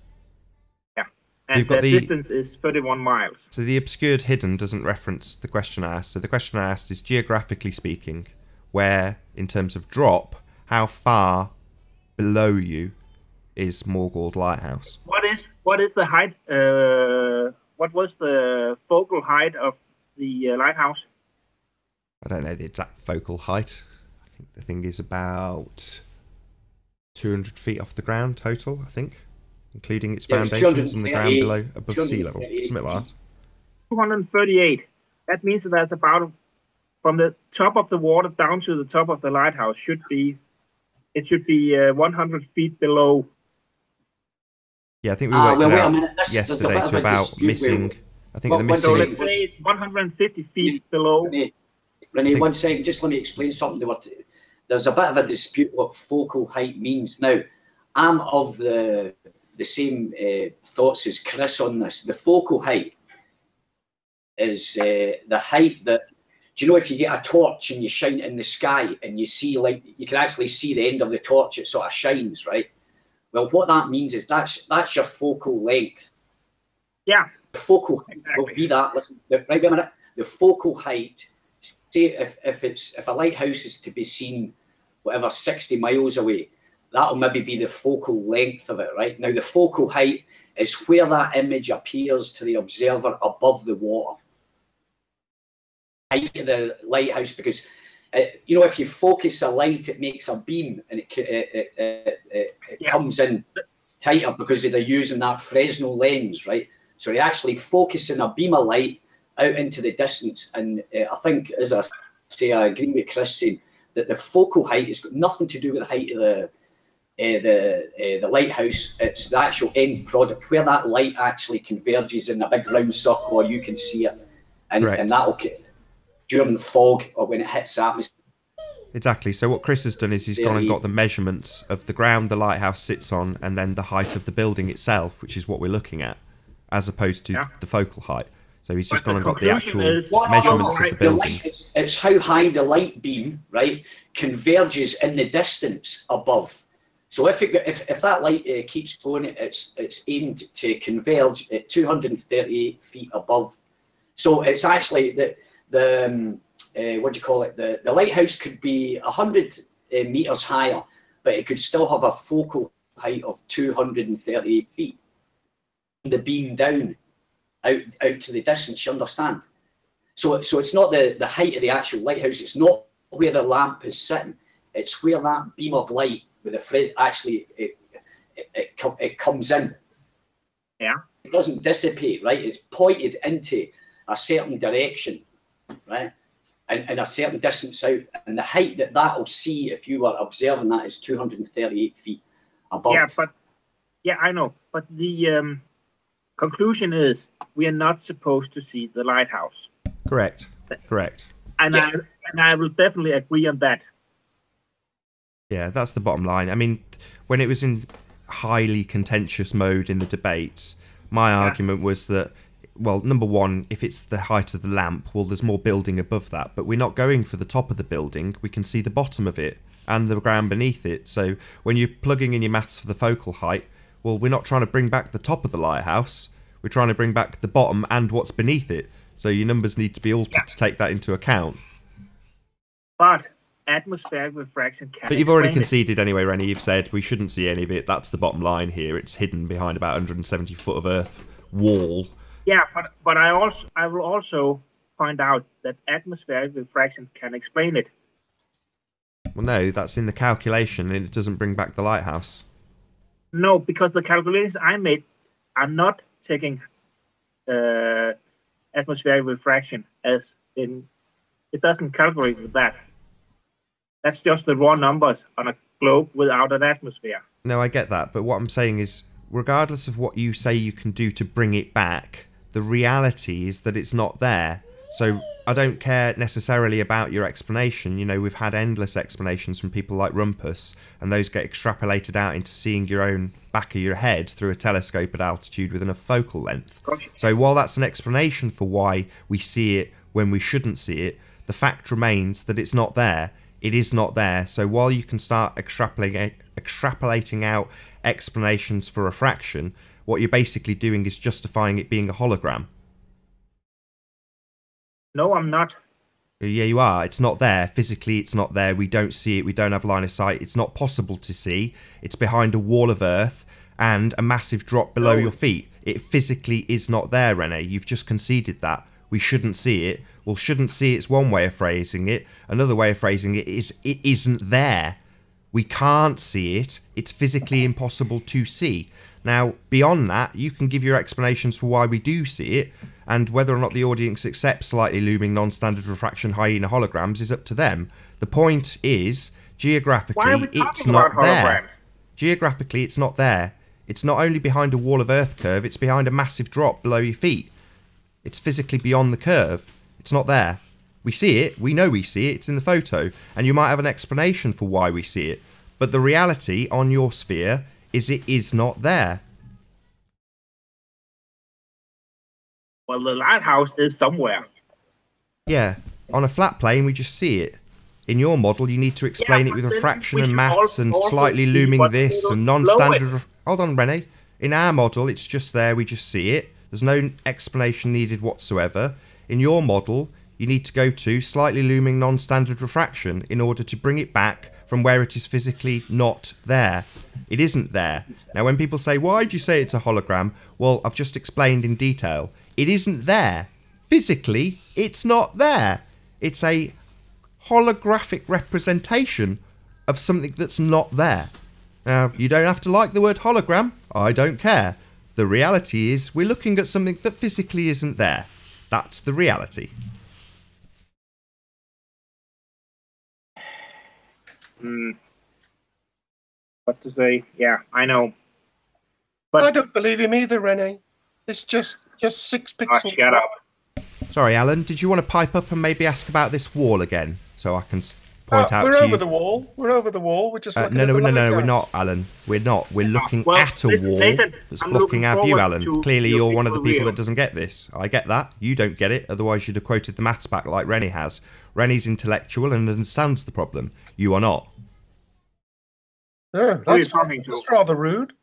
And You've got the the- distance is 31 miles. So the obscured hidden doesn't reference the question I asked. So the question I asked is, geographically speaking, where, in terms of drop, how far below you is Morgold Lighthouse? What is the height? What was the focal height of the lighthouse? I don't know the exact focal height. I think the thing is about 200 feet off the ground total, I think, including its Yeah, it's foundations and the ground 238 below, above sea level, 238 something like that. 238. That means that that's about from the top of the water down to the top of the lighthouse should be 100 feet below. Yeah, I think we worked well, it wait a out minute. There's a yesterday bit to of a about dispute missing. where- I think Well, the when So missing. let's say it's 150 feet below. Renee, think- one second, just let me explain something. There's a bit of a dispute what focal height means. Now, I'm of the same thoughts as Chris on this. The focal height is the height that, do you know if you get a torch and you shine it in the sky and you see, like, you can actually see the end of the torch, it sort of shines, right? Well, what that means is that's your focal length. Yeah, The focal height will Exactly. be that. Listen, right, wait a minute. The focal height. Say if a lighthouse is to be seen, whatever 60 miles away, that'll maybe be the focal length of it. Right now, the focal height is where that image appears to the observer above the water. Height of the lighthouse, because you know, if you focus a light, it makes a beam, and it Yeah. comes in tighter because they're using that Fresnel lens, right? So you're actually focusing a beam of light out into the distance. And I think, as I say, I agree with Chris saying that the focal height has got nothing to do with the height of the lighthouse. It's the actual end product where that light actually converges in a big round circle, or you can see it, and that'll during fog or when it hits the atmosphere. Exactly. So what Chris has done is he's gone and got the measurements of the ground the lighthouse sits on, and then the height of the building itself, which is what we're looking at, as opposed to the focal height. So he's just gone and got the actual measurements of the building. It's how high the light beam, right, converges in the distance above. So if that light keeps going, it's aimed to converge at 238 feet above. So it's actually the what do you call it? The lighthouse could be 100 meters higher, but it could still have a focal height of 238 feet. The beam down out to the distance, you understand? So it's not the height of the actual lighthouse. It's not where the lamp is sitting. It's where that beam of light with the actually it comes in. Yeah. It doesn't dissipate, right? It's pointed into a certain direction, right? And a certain distance out, and the height that will see if you were observing that is 238 feet above. Yeah, I know. But the conclusion is we are not supposed to see the lighthouse. Correct. And I will definitely agree on that. Yeah, that's the bottom line. I mean, when it was in highly contentious mode in the debates, my argument was that, well, number one, if it's the height of the lamp, well, there's more building above that, but we're not going for the top of the building. We can see the bottom of it and the ground beneath it. So when you're plugging in your maths for the focal height, well, we're not trying to bring back the top of the lighthouse. We're trying to bring back the bottom and what's beneath it. So your numbers need to be altered to take that into account. But atmospheric refraction can. But you've already conceded anyway, Rennie. You've said we shouldn't see any of it. That's the bottom line here. It's hidden behind about 170 foot of earth wall. Yeah, but I will also point out that atmospheric refraction can explain it. Well, no, that's in the calculation, and it doesn't bring back the lighthouse. No, because the calculations I made are not taking atmospheric refraction as in. It doesn't calculate with that. That's just the raw numbers on a globe without an atmosphere. No, I get that, but what I'm saying is, regardless of what you say you can do to bring it back, the reality is that it's not there. So I don't care necessarily about your explanation. You know, we've had endless explanations from people like Rumpus, and those get extrapolated out into seeing your own back of your head through a telescope at altitude with enough focal length. So while that's an explanation for why we see it when we shouldn't see it, the fact remains that it's not there. It is not there. So while you can start extrapolating out explanations for refraction, what you're basically doing is justifying it being a hologram. No, I'm not. Yeah, you are. It's not there. Physically, it's not there. We don't see it. We don't have line of sight. It's not possible to see. It's behind a wall of earth and a massive drop below your feet. It physically is not there, Rene. You've just conceded that. We shouldn't see it. Well, shouldn't see it's one way of phrasing it. Another way of phrasing it is it isn't there. We can't see it. It's physically impossible to see. Now, beyond that, you can give your explanations for why we do see it, and whether or not the audience accepts slightly looming non-standard refraction hyena holograms is up to them. The point is, geographically, it's not there. Geographically, it's not there. It's not only behind a wall of earth curve, it's behind a massive drop below your feet. It's physically beyond the curve. It's not there. We see it, we know we see it, it's in the photo, and you might have an explanation for why we see it. But the reality on your sphere is it is not there. Well, the lighthouse is somewhere. Yeah, on a flat plane we just see it. In your model you need to explain it with refraction and maths and slightly looming this and non-standard... Hold on, Rene. In our model it's just there, we just see it. There's no explanation needed whatsoever. In your model, you need to go to slightly looming non-standard refraction in order to bring it back from where it is physically not there. It isn't there. Now, when people say, why do you say it's a hologram? Well, I've just explained in detail. It isn't there. Physically, it's not there. It's a holographic representation of something that's not there. Now, you don't have to like the word hologram. I don't care. The reality is we're looking at something that physically isn't there. That's the reality. what to say. Yeah, I know. But I don't believe him either, Rene. It's just 6 oh, pixels. shut up. Sorry, Alan, did you want to pipe up and maybe ask about this wall again, so I can point out We're to over you? the wall. We're over the wall. We're just looking No, at the we're lighthouse. not, Alan. We're not. We're looking Well, at a wall Nathan, that's I'm blocking looking our view, forward Alan. to Clearly, your you're one of the visual people reel. that doesn't get this. I get that. You don't get it. Otherwise, you'd have quoted the maths back like Rennie has. Rennie's intellectual and understands the problem. You are not. Yeah, Who are you talking to? that's rather rude.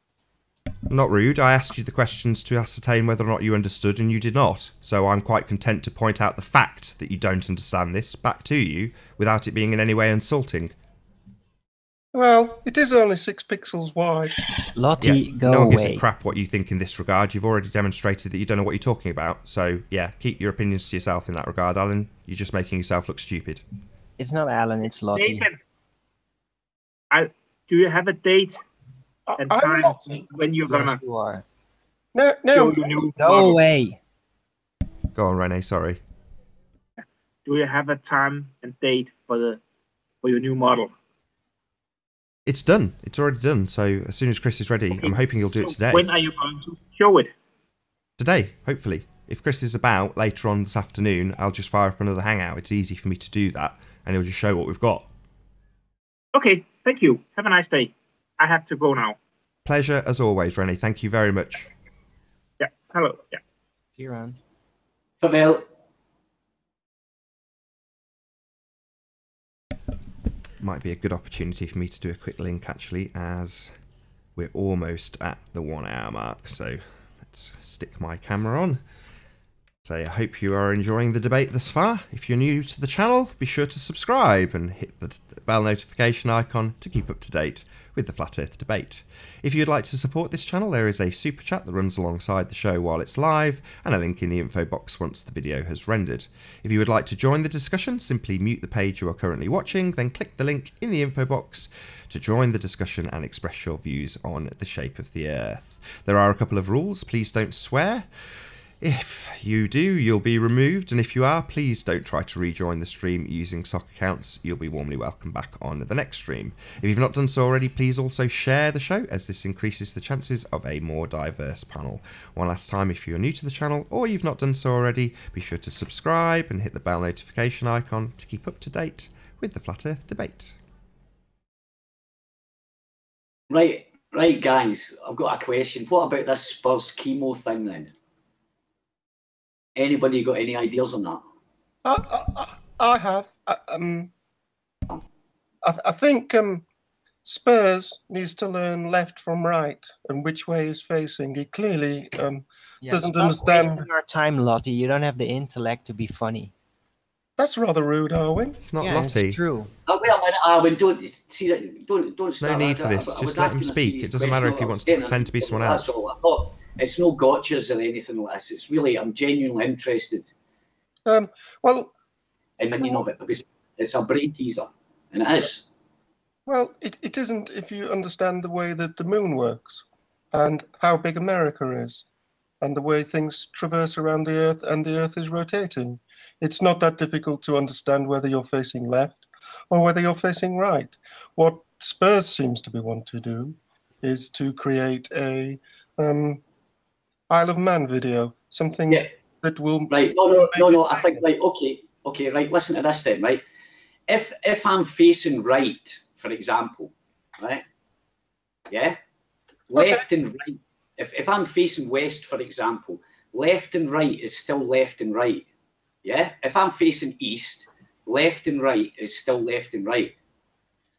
Not rude. I asked you the questions to ascertain whether or not you understood, and you did not. So I'm quite content to point out the fact that you don't understand this back to you without it being in any way insulting. Well, it is only 6 pixels wide. Lottie, go no one gives away. a crap what you think in this regard. You've already demonstrated that you don't know what you're talking about. So, yeah, keep your opinions to yourself in that regard, Alan. You're just making yourself look stupid. It's not Alan, it's Lottie. Nathan, do you have a date and I'm time Lottie. when you're Yes, gonna you are. No, show your new Go model? away. Go on, Rene, sorry. Do you have a time and date for your new model? It's done. It's already done. So as soon as Chris is ready, I'm hoping he'll do it So today. when are you going to show it? Today, hopefully. If Chris is about later on this afternoon, I'll just fire up another hangout. It's easy for me to do that, and he'll just show what we've got. Okay, thank you. Have a nice day. I have to go now. Pleasure as always, Rene. Thank you very much. Yeah, hello. Yeah. See you around. Farewell. Might be a good opportunity for me to do a quick link actually, as we're almost at the 1 hour mark. So let's stick my camera on. So I hope you are enjoying the debate thus far. If you're new to the channel, be sure to subscribe and hit the bell notification icon to keep up to date with the Flat Earth debate. If you'd like to support this channel, there is a super chat that runs alongside the show while it's live, and a link in the info box once the video has rendered. If you would like to join the discussion, simply mute the page you are currently watching, then click the link in the info box to join the discussion and express your views on the shape of the Earth. There are a couple of rules. Please don't swear. If you do, you'll be removed, and if you are, please don't try to rejoin the stream using sock accounts. You'll be warmly welcome back on the next stream. If you've not done so already, please also share the show, as this increases the chances of a more diverse panel. One last time, if you're new to the channel or you've not done so already, be sure to subscribe and hit the bell notification icon to keep up to date with the Flat Earth debate. Right, guys. I've got a question. What about this Spurs chemo thing then? Anybody got any ideas on that? I have. I think Spurs needs to learn left from right and which way he's facing. He clearly doesn't stop understand. wasting your time, Lottie. You don't have the intellect to be funny. That's rather rude, Arwen. It's not Yeah, Lottie. it's true. Oh, wait a minute, Arwen, don't see that. Don't start. No need for this. Just let him speak. It doesn't matter if he wants to pretend to be someone else. That's all. I thought it's no gotchas or anything like this. It's really, I'm genuinely interested Well, in many of it because it's a brain teaser, and it is. well, it isn't if you understand the way that the moon works and how big America is and the way things traverse around the Earth and the Earth is rotating. It's not that difficult to understand whether you're facing left or whether you're facing right. What Spurs seems to be wanting to do is to create a Isle of Man video, something that will... Right, no, I think, right, okay, right, listen to this then, right? If I'm facing right, for example, right, yeah, left and right, if I'm facing west, for example, left and right is still left and right, yeah? If I'm facing east, left and right is still left and right.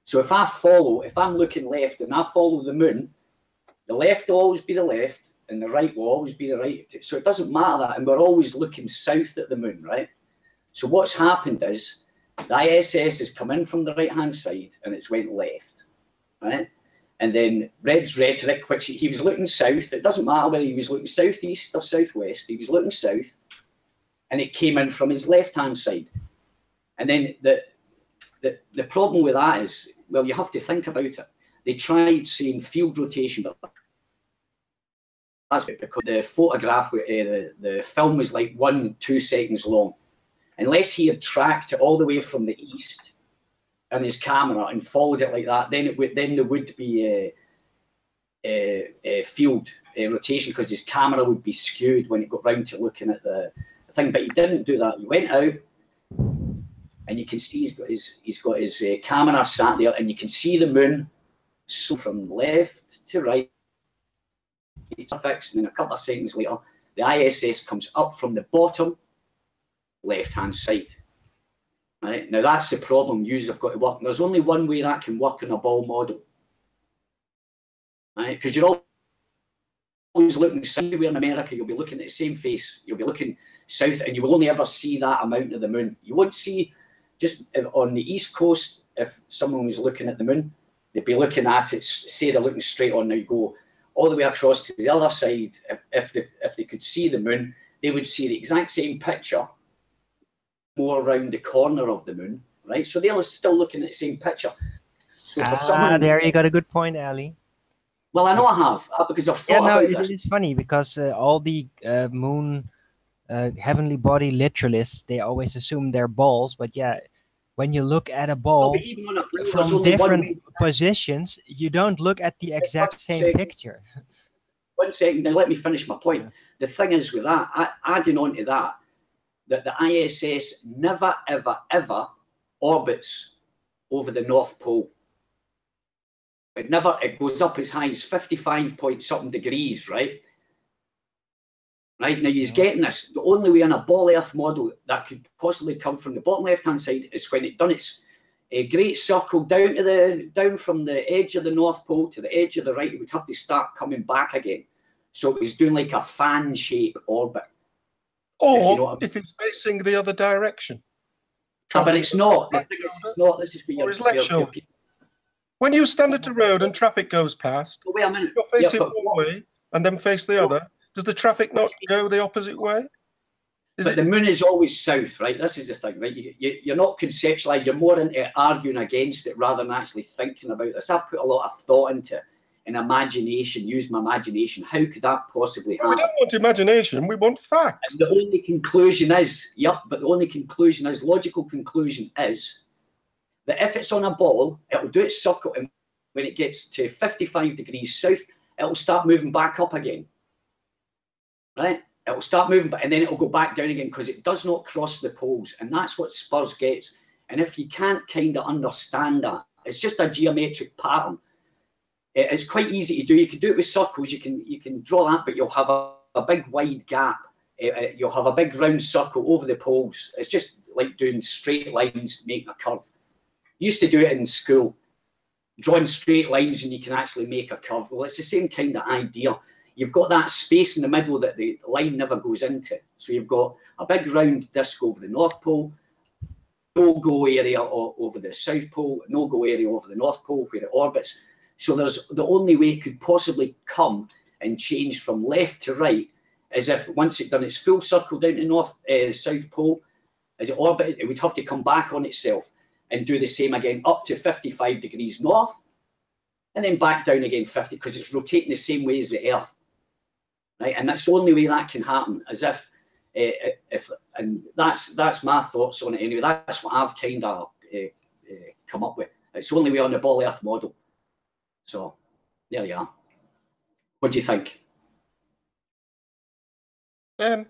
So if I'm looking left and I follow the moon, the left will always be the left, and the right will always be the right. So it doesn't matter that, and we're always looking south at the moon, right? So what's happened is the ISS has come in from the right-hand side, and it's went left, right? And then Red's rhetoric, which he was looking south, it doesn't matter whether he was looking southeast or southwest, he was looking south, and it came in from his left-hand side. And then the problem with that is, well, you have to think about it. They tried saying field rotation, but that's because the photograph, the film was like 1-2 seconds long. Unless he had tracked it all the way from the east in his camera and followed it like that, then there would be field rotation, because his camera would be skewed when it got round to looking at the thing. But he didn't do that. He went out, and you can see he's got his camera sat there, and you can see the moon so from left to right. It's fixed, and then a couple of seconds later, the ISS comes up from the bottom left-hand side. Right? Now that's the problem you've got to work. There's only one way that can work in a ball model. Right? Because you're always looking somewhere in America, you'll be looking at the same face. You'll be looking south, and you will only ever see that amount of the moon. You won't see, just on the East Coast, if someone was looking at the moon, they'd be looking at it, say they're looking straight on, now you go all the way across to the other side. If they could see the moon, they would see the exact same picture more around the corner of the moon, right? So they're still looking at the same picture. So there you got a good point, Ali. Well, I know I have, because I've thought about this. It is funny because all the moon heavenly body literalists, they always assume they're balls, but yeah, when you look at a ball from different positions, you don't look at the exact same picture. 1 second, now let me finish my point. Yeah. The thing is with that, adding on to that the ISS never, ever, ever orbits over the North Pole. It goes up as high as 55 point something degrees, right? Right, now you're getting this. The only way in a ball Earth model that could possibly come from the bottom left-hand side is when it done its great circle down from the edge of the North Pole to the edge of the right. It would have to start coming back again. So it was doing like a fan shape orbit. Or if it's facing the other direction. But it's not. It's not. This is for left shoulder. When you stand at a road and traffic goes past, wait a minute. You're facing one way and then face the other. Does the traffic not go the opposite way? But the moon is always south, right? This is the thing, right? You're not conceptualizing. You're more into arguing against it rather than actually thinking about this. I've put a lot of thought into it and imagination, use my imagination. How could that possibly happen? We don't want imagination. We want facts. And the only conclusion is, but the only conclusion is, logical conclusion is, that if it's on a ball, it will do its circle, and when it gets to 55 degrees south, it will start moving back up again. Right? It will start moving, and then it will go back down again because it does not cross the poles, and that's what Spurs gets. And if you can't kind of understand that, it's just a geometric pattern. It's quite easy to do. You can do it with circles. You can draw that, but you'll have a big wide gap. You'll have a big round circle over the poles. It's just like doing straight lines, making a curve. Used to do it in school, drawing straight lines, and you can actually make a curve. Well, it's the same kind of idea. You've got that space in the middle that the line never goes into. So you've got a big round disc over the North Pole, no-go area over the South Pole, no-go area over the North Pole where it orbits. So there's the only way it could possibly come and change from left to right is if once it's done its full circle down to South Pole, as it orbited, it would have to come back on itself and do the same again up to 55 degrees north, and then back down again 50, because it's rotating the same way as the Earth, right? And that's the only way that can happen, as if and that's my thoughts on it anyway. That's what I've kind of come up with. It's the only way on the ball Earth model. So there you are. What do you think? I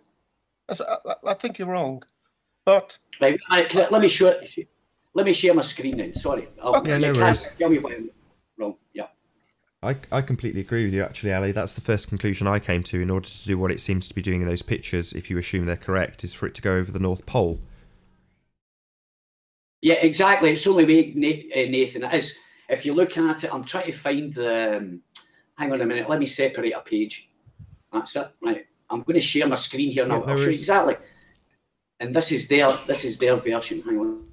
think you're wrong, but right, let me share my screen then. Sorry. Yeah, no worries. Tell me what I'm wrong. Yeah. I completely agree with you, actually, Ali. That's the first conclusion I came to. In order to do what it seems to be doing in those pictures, if you assume they're correct, is for it to go over the North Pole. Yeah, exactly. It's the only way, Nathan. It is. If you look at it, I'm trying to find the... hang on a minute. Let me separate a page. That's it. Right. I'm going to share my screen here now. Yeah, no I'll show you exactly. And this is their version. Hang on.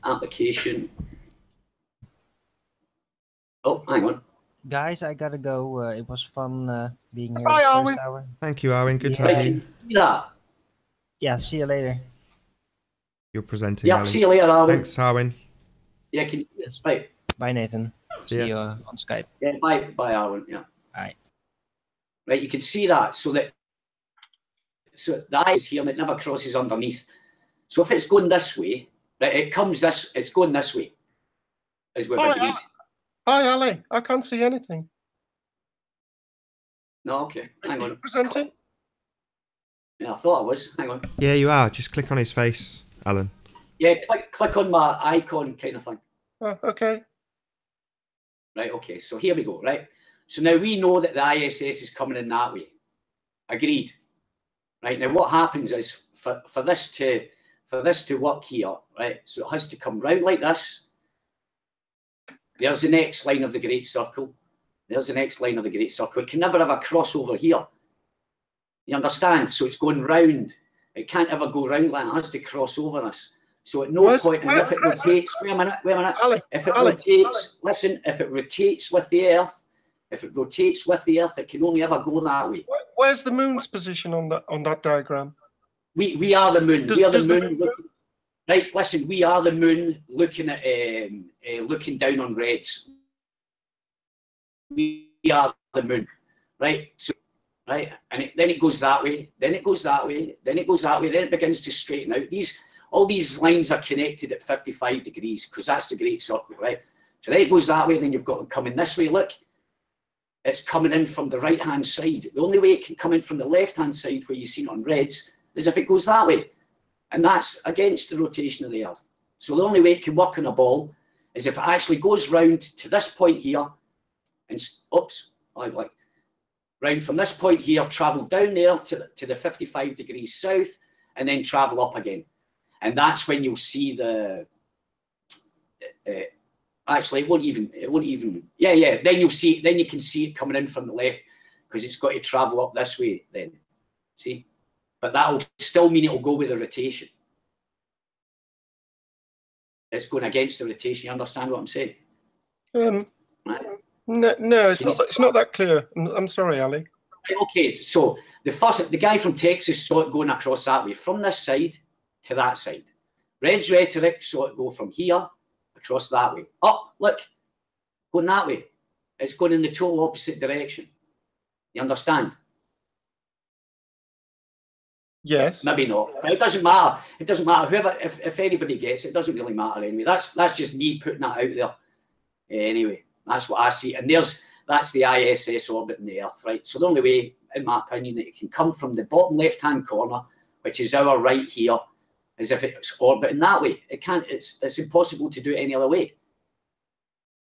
Application. Oh, hang on. Guys, I gotta go. It was fun being here. Bye, the first Arwin. hour. Thank you, Arwin. Good to have you. Yeah, see you later. You're presenting, Yeah, Ali. see you later, Arwin. Thanks, Arwin. Yeah, can you... Yes, bye. Bye, Nathan. See See you on Skype. Yeah, bye, Arwin. Yeah. All right. Right, you can see that. So the eye is here and it never crosses underneath. So if it's going this way, Right, it comes this. It's going this way, as we've agreed. Hi, Ali. I can't see anything. No, okay. Hang Are on. you presenting? Yeah, I thought I was. Hang on. Yeah, you are. Just click on his face, Alan. Yeah, click on my icon kind of thing. Oh, okay. Right, okay. So here we go, right? So now we know that the ISS is coming in that way. Agreed. Right, now what happens is for this to work here, right? So it has to come round like this. There's the next line of the Great Circle. There's the next line of the Great Circle. It can never have a crossover here. You understand? So it's going round. It can't ever go round like it has to cross over us. So at no point, and if it rotates, wait a minute. Ali, If it Ali, rotates, listen, if it rotates with the Earth, it can only ever go that way. Where's the moon's position on that diagram? We are the moon. We are the moon. moon... Right, listen, we are the moon looking at looking down on reds. We are the moon, right? So, right, and then it goes that way, then it goes that way, then it goes that way, then it begins to straighten out. All these lines are connected at 55 degrees because that's the Great Circle, right? So then it goes that way, then you've got it coming this way. Look, it's coming in from the right-hand side. The only way it can come in from the left-hand side where you see it on reds is if it goes that way. And that's against the rotation of the Earth. So the only way it can work on a ball is if it actually goes round to this point here, and round from this point here, travel down there to the 55 degrees south, and then travel up again. And that's when you'll see the. Actually, it won't even. Yeah. Then you'll see. Then you can see it coming in from the left because it's got to travel up this way. Then, see, but that'll still mean it'll go with the rotation. It's going against the rotation. You understand what I'm saying? Right. No, it's not that clear. I'm sorry, Ali. Okay, so the guy from Texas saw it going across that way, from this side to that side. Red's rhetoric saw it go from here across that way. Up, look, going that way. It's going in the total opposite direction. You understand? Yes. Maybe not. But it doesn't matter. It doesn't matter. Whoever, if anybody gets it, it doesn't really matter anyway. That's just me putting that out there. Anyway, that's what I see. And that's the ISS orbiting the Earth, right? So the only way, in my opinion, that it can come from the bottom left-hand corner, which is our right here, is if it's orbiting that way. It can't. It's impossible to do it any other way.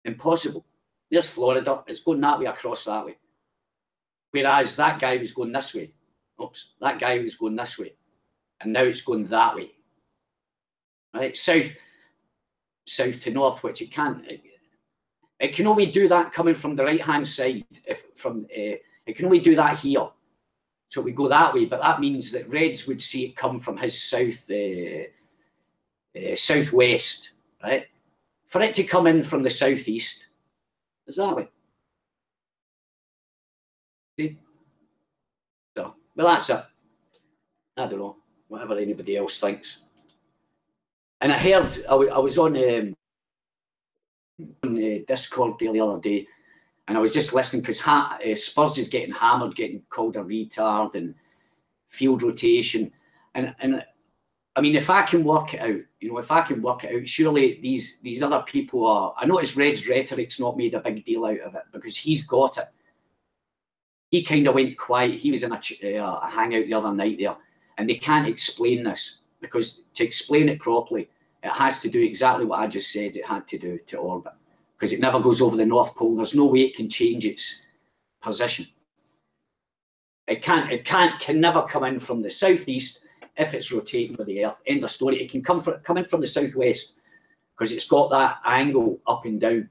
Impossible. There's Florida. It's going that way across that way. Whereas that guy was going this way. Oops, that guy was going this way, and now it's going that way. Right, south to north, which it can't. It can only do that coming from the right-hand side. It can only do that here. So we go that way, but that means that Reds would see it come from his southwest, right? For it to come in from the southeast, exactly. See? So, well, that's it. I don't know, whatever anybody else thinks. And I heard, I was on Discord the other day, and I was just listening because Spurs is getting hammered, getting called a retard and field rotation. And I mean, if I can work it out, surely these other people are. I notice Red's rhetoric's not made a big deal out of it because he's got it. He kind of went quiet. He was in a hangout the other night there, and they can't explain this because to explain it properly, it has to do exactly what I just said it had to do to orbit, because it never goes over the North Pole. There's no way it can change its position. It can never come in from the southeast if it's rotating with the Earth. End of story. It can come in from the southwest because it's got that angle up and down.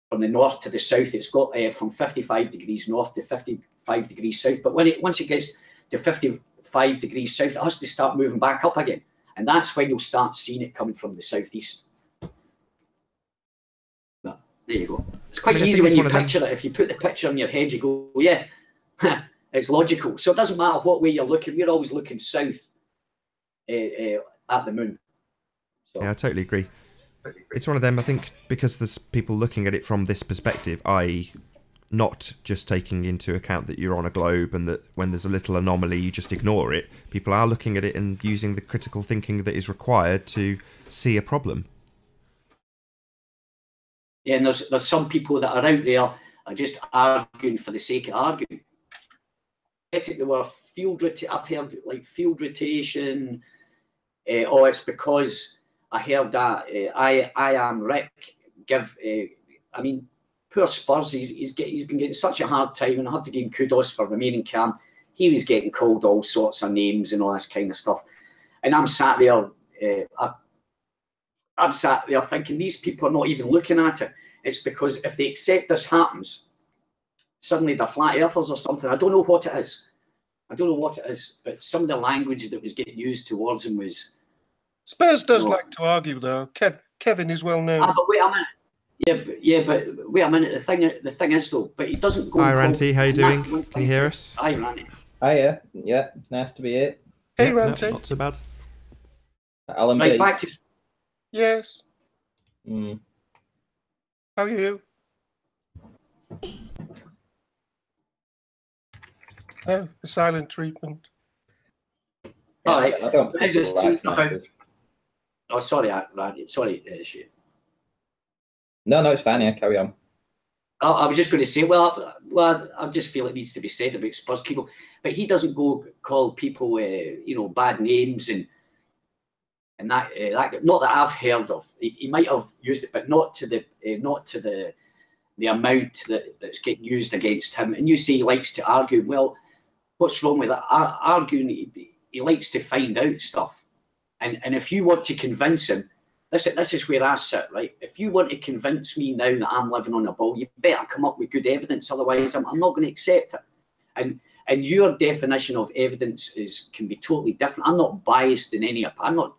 From the north to the south, it's got from 55 degrees north to 55 degrees south. But once it gets to 55 degrees south, it has to start moving back up again. And that's when you'll start seeing it coming from the southeast. But there you go. It's quite easy when you picture it. If you put the picture in your head, you go, oh, yeah, it's logical. So it doesn't matter what way you're looking. We're always looking south at the moon. So. Yeah, I totally agree. It's one of them, I think, because there's people looking at it from this perspective, i.e. not just taking into account that you're on a globe and that when there's a little anomaly you just ignore it. People are looking at it and using the critical thinking that is required to see a problem. Yeah, and there's some people that are out there are just arguing for the sake of arguing. They were I've heard like field rotation. Oh, it's because I heard that I am Rick. I mean, poor Spurs. He's been getting such a hard time, and I have to give him kudos for remaining calm. He was getting called all sorts of names and all this kind of stuff, and I'm sat there. I'm sat there thinking these people are not even looking at it. It's because if they accept this happens, suddenly they're flat earthers or something. I don't know what it is. But some of the language that was getting used towards him was. Spurs does like to argue, though. Kevin is well known. But wait a minute. But wait a minute. The thing is though, but he doesn't go. Hi, Ranty. How you doing? Can you hear us? Hi, Ranty. Hiya. Yeah, nice to be here. Hey, Yeah, Ranty. no, not so bad. Alan Right, B. back to. Yes. Mm. How are you? Oh, the silent treatment. All right. I don't Is this particularly like about- language. Oh, sorry, Ranty. Sorry, shit. No, it's fine. Yeah, carry on. I was just going to say, well, I just feel it needs to be said about Spurs people, but he doesn't go call people, bad names and that. Not that I've heard of. He might have used it, but not to the amount that's getting used against him. And you say he likes to argue. Well, what's wrong with that? Arguing, he likes to find out stuff, and if you want to convince him. This is where I sit, right? If you want to convince me now that I'm living on a ball, you better come up with good evidence. Otherwise, I'm not going to accept it. And your definition of evidence can be totally different. I'm not biased in any. I'm not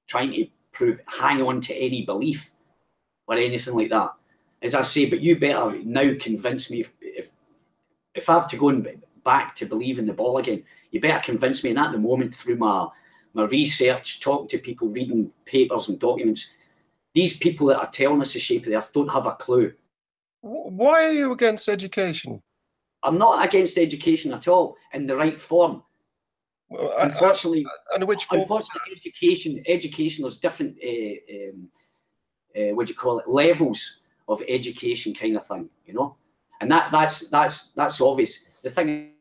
trying to hang on to any belief or anything like that. As I say, but you better now convince me if I have to go back to believe in the ball again. You better convince me. And at the moment, through my research, talking to people, reading papers and documents, these people that are telling us the shape of the earth don't have a clue. Why are you against education? I'm not against education at all in the right form. Well, Unfortunately, which form? Unfortunately, education there's different what do you call it, levels of education kind of thing, and that's obvious. The thing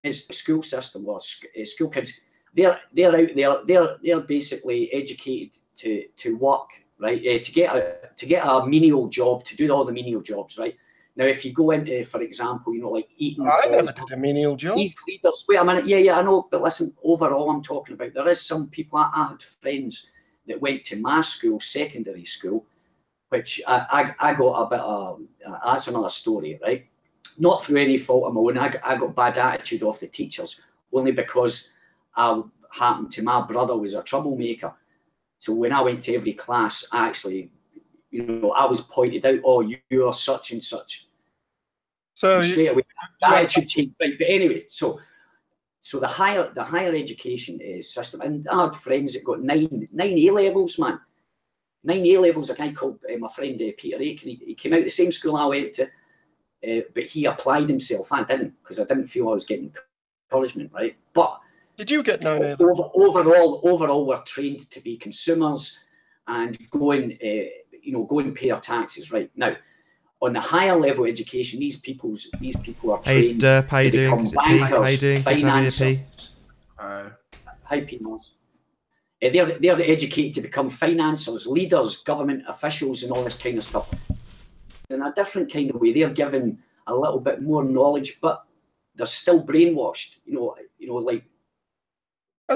is, the school system or school kids. They're out there. They're basically educated to work, right? To get a menial job, to do all the menial jobs, right? Now, if you go into, for example, like eating. I never did a menial job. Leaders. Wait a minute. Yeah, I know. But listen, overall, I'm talking about there is some people. I had friends that went to my school, secondary school, which I got a bit of. That's another story, right? Not through any fault of my own. I got bad attitude off the teachers only because. My brother was a troublemaker. So when I went to every class, I actually, I was pointed out, oh, you are such and such. So straight away, the attitude changed. Right, but anyway, so the higher education system, and I had friends that got nine A levels, man. 9 A levels. A guy called my friend Peter Aiken. He came out the same school I went to, but he applied himself. I didn't, because I didn't feel I was getting encouragement, right? But did you get 9 A? Overall, we're trained to be consumers and go and pay our taxes. Right now, on the higher level education, these people are trained how you doing? become bankers, How you doing? Good to have you, P. Hi, P. Mars. They're educated to become financiers, leaders, government officials, and all this kind of stuff. In a different kind of way, they're given a little bit more knowledge, but they're still brainwashed. Like.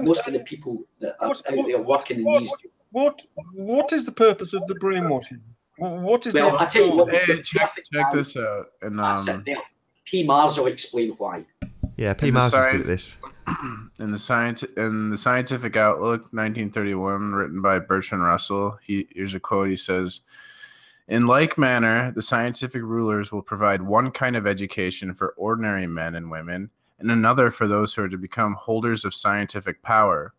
Most of the people that are out there working in these. What is the purpose of the brainwashing? What is? Well, I tell you what. Hey, check this out. And P. Mars will explain why. Yeah, P. Mars is good at this. In the Scientific Outlook, 1931, written by Bertrand Russell. Here's a quote. He says, "In like manner, the scientific rulers will provide one kind of education for ordinary men and women, and another for those who are to become holders of scientific power.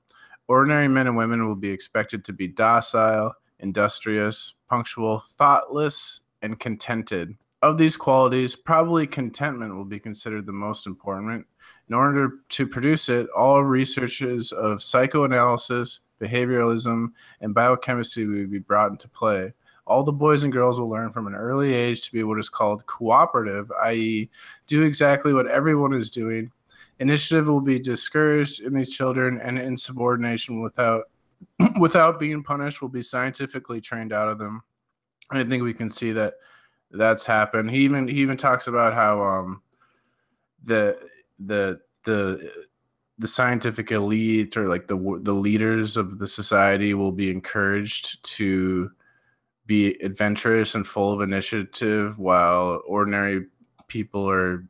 Ordinary men and women will be expected to be docile, industrious, punctual, thoughtless, and contented, Of these qualities, probably contentment will be considered the most important. In order to produce it, all researches of psychoanalysis, behavioralism, and biochemistry will be brought into play. All the boys and girls will learn from an early age to be what is called cooperative, i.e., do exactly what everyone is doing. Initiative will be discouraged in these children, and insubordination without being punished will be scientifically trained out of them. I think we can see that that's happened. He even talks about how the scientific elite, or like the leaders of the society, will be encouraged to be adventurous and full of initiative, while ordinary people are,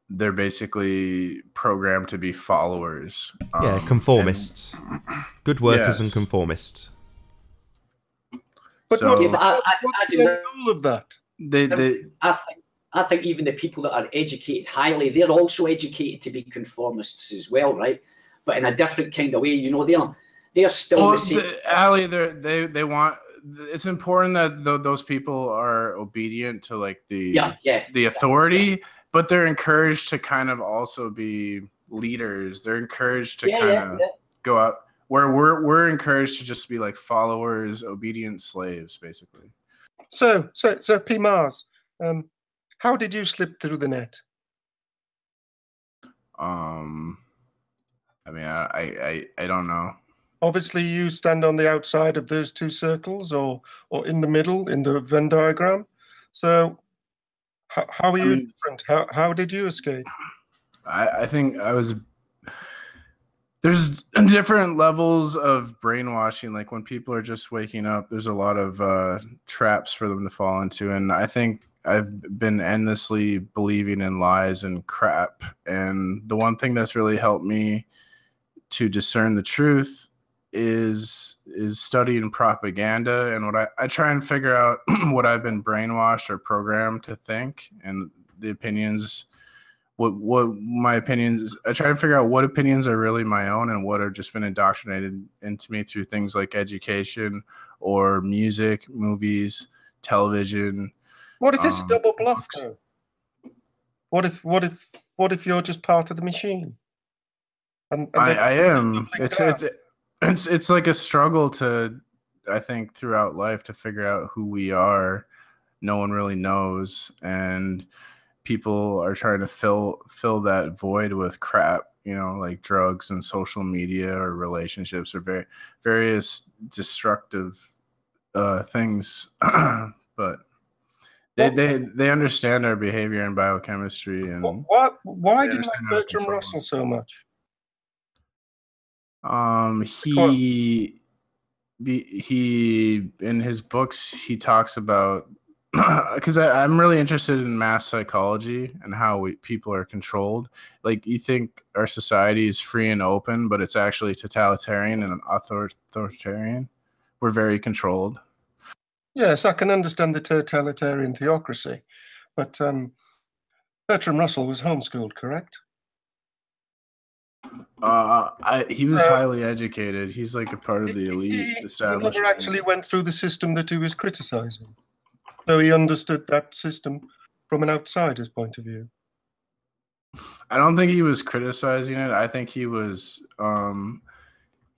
they're basically programmed to be followers. Yeah, conformists. Good workers and Yes. conformists. But So- what's, Yeah, but I what's do the know- goal of that? I think even the people that are educated highly, they're also educated to be conformists as well, right? But in a different kind of way. They're still the same. Ali, they want. It's important that those people are obedient to like the authority, but they're encouraged to kind of also be leaders. They're encouraged to go out. Where we're encouraged to just be like followers, obedient slaves, basically. So P. Mars, how did you slip through the net? I mean, I don't know. Obviously, you stand on the outside of those two circles, or in the middle in the Venn diagram. So, how are you different? How did you escape? I think I was. There's different levels of brainwashing. Like when people are just waking up, there's a lot of traps for them to fall into, and I think I've been endlessly believing in lies and crap. And the one thing that's really helped me to discern the truth is studying propaganda, and what I try and figure out what I've been brainwashed or programmed to think, and the opinions, what my opinions. I try to figure out what opinions are really my own and what have just been indoctrinated into me through things like education or music, movies, television. What if it's a double bluff, though? What if you're just part of the machine? And I am. It's like a struggle to, I think, throughout life to figure out who we are. No one really knows, and people are trying to fill that void with crap, like drugs and social media or relationships or various destructive things. But they understand our behavior and biochemistry. And why do you like Bertrand Russell so much? He in his books he talks about, because I'm really interested in mass psychology and how people are controlled. Like, you think our society is free and open, but it's actually totalitarian and authoritarian. We're very controlled. Yes, I can understand the totalitarian theocracy, but Bertrand Russell was homeschooled, correct? He was highly educated. He's like a part of the elite establishment. He never actually went through the system that he was criticizing. So he understood that system from an outsider's point of view. I don't think he was criticizing it. I think he was one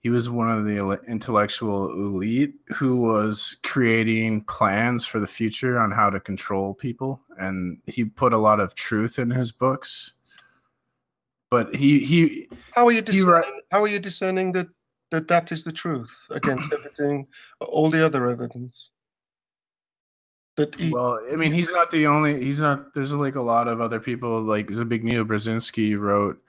of the intellectual elite who was creating plans for the future on how to control people, and he put a lot of truth in his books. But how are you discerning that is the truth against everything, all the other evidence? Well, I mean, he's not the only. He's not. There's like a lot of other people. Like Zbigniew Brzezinski wrote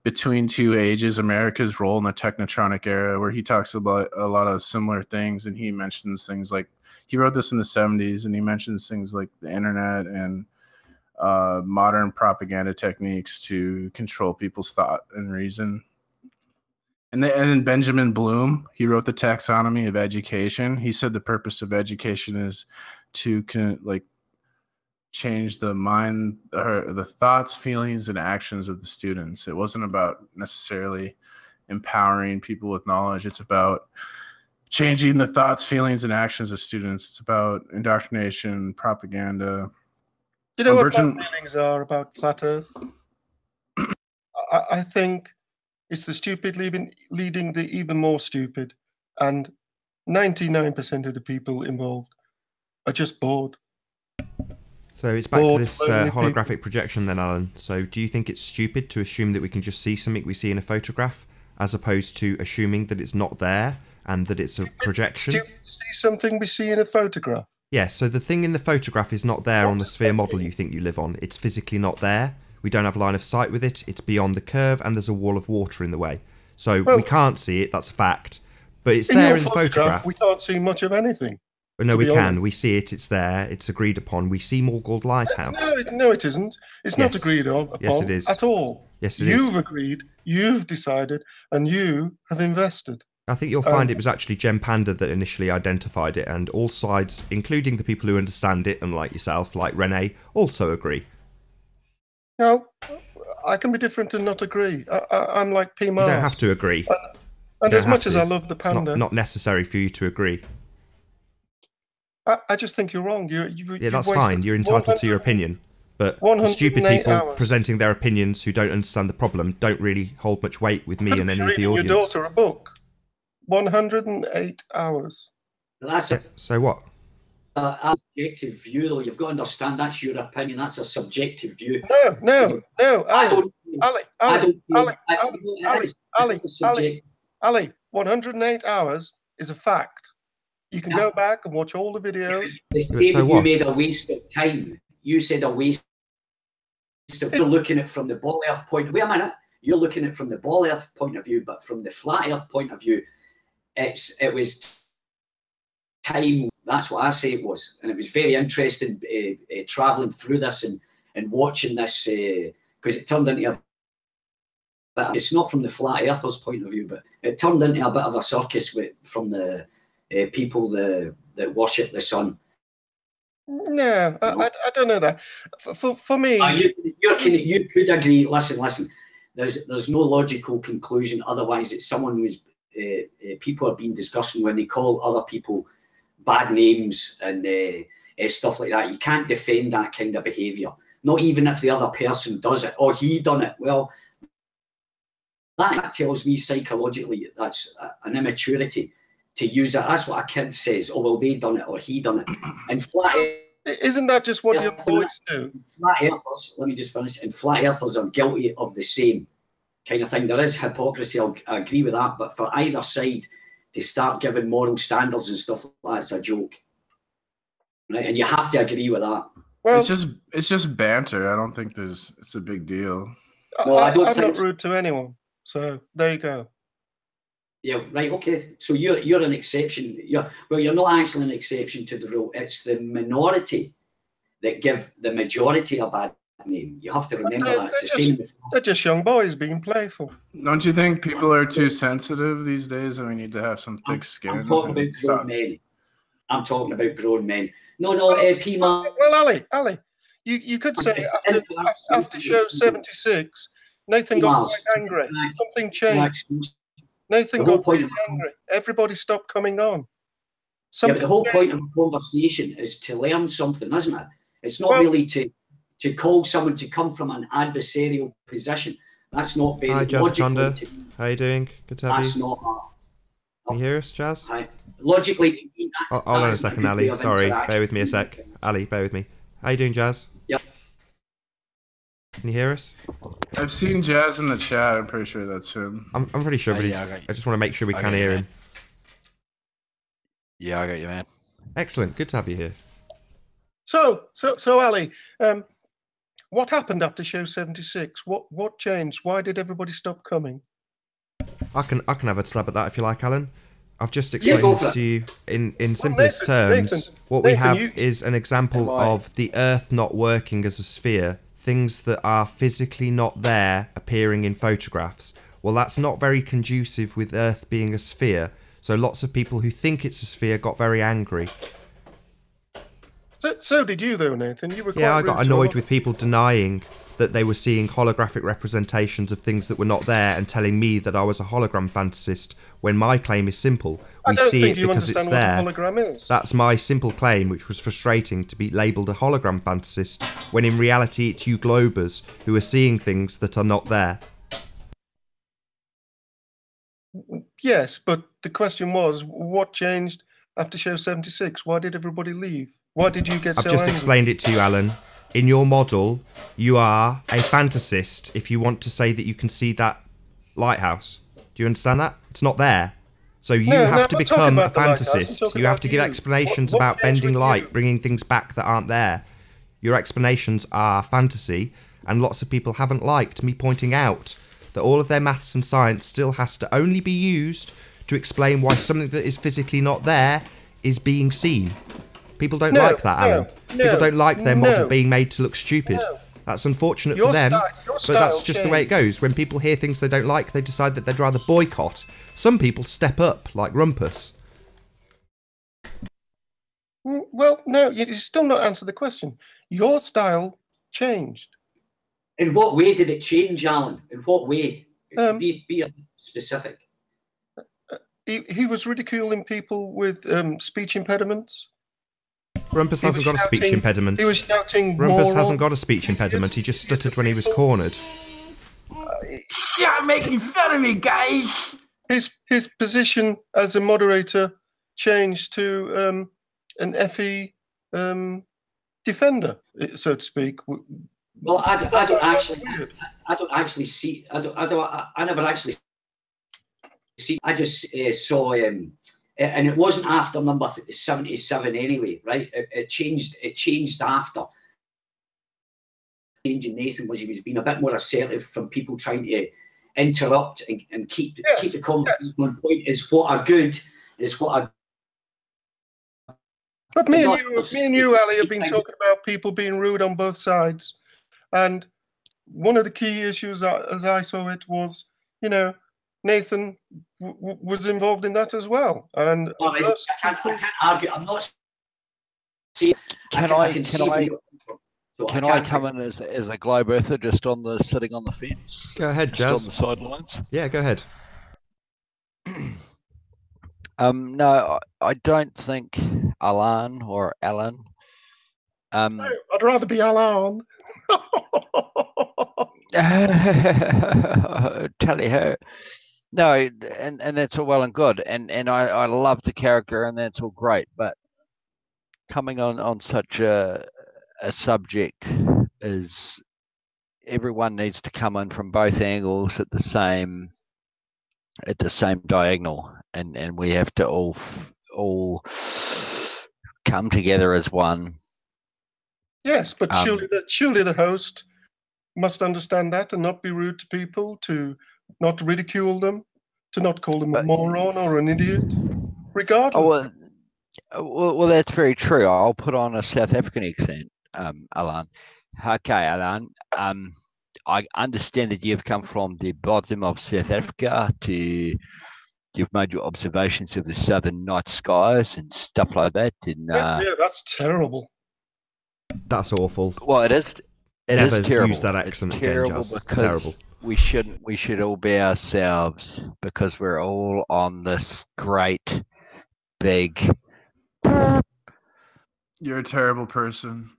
"Between Two Ages: America's Role in the Technotronic Era," where he talks about a lot of similar things, and he mentions things like, he wrote this in the 70s, and he mentions things like the internet and modern propaganda techniques to control people's thought and reason. And then Benjamin Bloom, he wrote the Taxonomy of Education. He said the purpose of education is to change the mind, or the thoughts, feelings, and actions of the students. It wasn't about necessarily empowering people with knowledge. It's about changing the thoughts, feelings, and actions of students. It's about indoctrination, propaganda. You know what my Virgin- feelings are about flat Earth? I think it's the stupid leading the even more stupid, and 99% of the people involved are just bored. So it's back to Bored, this lonely holographic projection then, Alan. So do you think it's stupid to assume that we can just see something we see in a photograph, as opposed to assuming that it's not there and that it's a projection? Do you see something we see in a photograph? Yes, so the thing in the photograph is not there on the sphere model you think you live on. It's physically not there. We don't have line of sight with it. It's beyond the curve and there's a wall of water in the way. So we can't see it, that's a fact. But it's there in the photograph. We can't see much of anything. No, we can. We see it. It's there. It's agreed upon. We see Morgold Lighthouse. No, it isn't. It's not agreed upon Yes, it is. at all. Yes, it is. You've agreed, you've decided, and you have invested. I think you'll find it was actually Gem Panda that initially identified it, and all sides, including the people who understand it, unlike yourself, like Renee, also agree. No, I can be different and not agree. I'm like P. Mars. You don't have to agree. And as much as I love the panda, it's not necessary for you to agree. I just think you're wrong. Yeah, that's fine. You're entitled to your opinion. But stupid people presenting their opinions who don't understand the problem don't really hold much weight with me and any of the audience. Your daughter a book. 108 hours. That's so what? A subjective view, though. You've got to understand that's your opinion. That's a subjective view. No, Ali, 108 hours is a fact. You can go back and watch all the videos. So what? You made a waste of time. You said a waste of. You're looking at it from the ball earth point. Wait a minute. You're looking at it from the ball earth point of view, but from the flat earth point of view, it was time. That's what I say it was, and it was very interesting traveling through this and watching this because it turned into a. It's not from the flat earthers' point of view, but it turned into a bit of a circus from the people that worship the sun. No, I don't know that. For me, you could agree. Listen. There's no logical conclusion. Otherwise, it's someone who's people have been discussing when they call other people bad names and stuff like that. You can't defend that kind of behaviour. Not even if the other person does it or he done it. Well, that tells me psychologically that's an immaturity to use it. That's what a kid says. Oh, well, they done it or he done it. And flat isn't that just what your boys do? Flat earthers, let me just finish. And flat earthers are guilty of the same kind of thing. There is hypocrisy, I agree with that. But for either side to start giving moral standards and stuff like that, it's a joke. Right? And you have to agree with that. Well, it's just banter. I don't think it's a big deal. No, I'm not rude to anyone. So there you go. Yeah, right, okay. So you're an exception. You're not actually an exception to the rule. It's the minority that give the majority a bad name. You have to remember that. It's the same. They're just young boys being playful. Don't you think people are too sensitive these days and we need to have some thick skin? I'm talking about grown men. I'm talking about grown men. No, P-Man. Well, Ali, you could say after show 76, Nathan got quite angry. Something changed. Nathan got quite angry. Everybody stopped coming on. Yeah, but the whole point of a conversation is to learn something, isn't it? It's not really to call someone to come from an adversarial position. That's not very logical. How are you doing? Good to have you. That's not. Can you hear us, Jazz? Logically, to me, hold on a second, Ali. Sorry, bear with me a sec. Ali, bear with me. How you doing, Jazz? Yep. Can you hear us? I've seen Jazz in the chat. I'm pretty sure that's him. I'm pretty sure, but I just want to make sure we can hear him. Yeah, I got you, man. Excellent. Good to have you here. So Ali, what happened after show 76? What changed? Why did everybody stop coming? I can have a slab at that if you like, Alan. I've just explained this to you in simplest terms. What we have is an example of the Earth not working as a sphere. Things that are physically not there appearing in photographs. Well, that's not very conducive with Earth being a sphere. So lots of people who think it's a sphere got very angry. So did you, though, Nathan. You were quite Yeah, I rude got to a annoyed lot with of people denying that they were seeing holographic representations of things that were not there and telling me that I was a hologram fantasist when my claim is simple. I We don't see think it you because it's understand what there. a hologram is. That's my simple claim, which was frustrating to be labelled a hologram fantasist when in reality it's you globers who are seeing things that are not there. Yes, but the question was, what changed after show 76? Why did everybody leave? Why did you get I've so just angry? explained it to you, Alan. In your model, you are a fantasist if you want to say that you can see that lighthouse. Do you understand that? It's not there. So you No, have to I'm not talking become a about the lighthouse, I'm fantasist. talking You have about to give you. explanations What about changed bending with light, you? bringing things back that aren't there. Your explanations are fantasy, and lots of people haven't liked me pointing out that all of their maths and science still has to only be used to explain why something that is physically not there is being seen. People don't No, like that, no, Alan. no, People don't like their model no. being made to look stupid. No. That's unfortunate Your for them, style- your but that's style just the way it changed. goes. When people hear things they don't like, they decide that they'd rather boycott. Some people step up, like Rumpus. Well, no, you still not answer the question. Your style changed. In what way did it change, Alan? In what way? Be specific. He was ridiculing people with speech impediments. Rumpus He hasn't was got a speech shouting- impediment. He was shouting Rumpus moron. hasn't got a speech impediment. He just stuttered when he was cornered. You're making fun of me, guys. His position as a moderator changed to an FE defender, so to speak. Well, I don't actually see. I never actually see. I just saw and it wasn't after number 77 anyway, right? It changed. It changed after. Changing Nathan was he was being a bit more assertive from people trying to interrupt and keep the conversation on point. Is what are good. Is what are. But me and you, Ali, have been talking about people being rude on both sides, and one of the key issues, as I saw it, was Nathan was involved in that as well. And I can't argue. I'm not saying. Can I come in as a globe earther, just sitting on the fence? Go ahead, just Jazz. on the sidelines. Yeah, go ahead. No, I don't think Alan or Alan. I'd rather be Alan. Tally ho. No, and that's all well and good, and I love the character, and that's all great. But coming on such a subject is everyone needs to come in from both angles at the same diagonal, and we have to all come together as one. Yes, but surely the host must understand that and not be rude to people, to not ridicule them, to not call them a moron or an idiot, regardless. Well, that's very true. I'll put on a South African accent, Alan. Okay, Alan. I understand that you've come from the bottom of South Africa you've made your observations of the southern night skies and stuff like that. And yeah, that's terrible. That's awful. Well, it is. Never is terrible. use that accent it's again, terrible Jazz. because Terrible. we should all be ourselves, because we're all on this great big. You're a terrible person.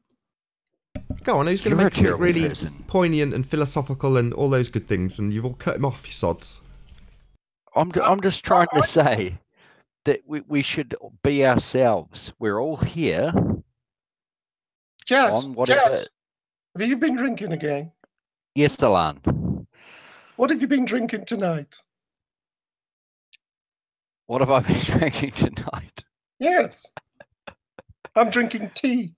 Go on, who's going to You're a make something terrible really person. poignant and philosophical and all those good things, and you've all cut him off, you sods. I'm just trying to say that we should be ourselves. We're all here. Jazz, on whatever. Jazz, have you been drinking again? Yes, Alan. What have you been drinking tonight? What have I been drinking tonight? Yes. I'm drinking tea.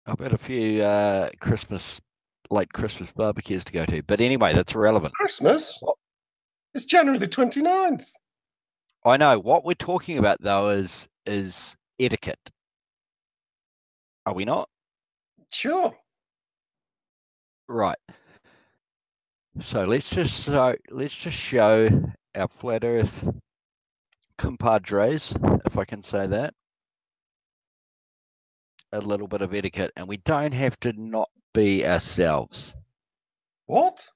I've got a few late Christmas barbecues to go to. But anyway, that's irrelevant. Christmas? It's January the 29th. I know. What we're talking about, though, is etiquette. Are we not? Sure. Right. So let's just show our flat Earth compadres, if I can say that, a little bit of etiquette, and we don't have to not be ourselves. What?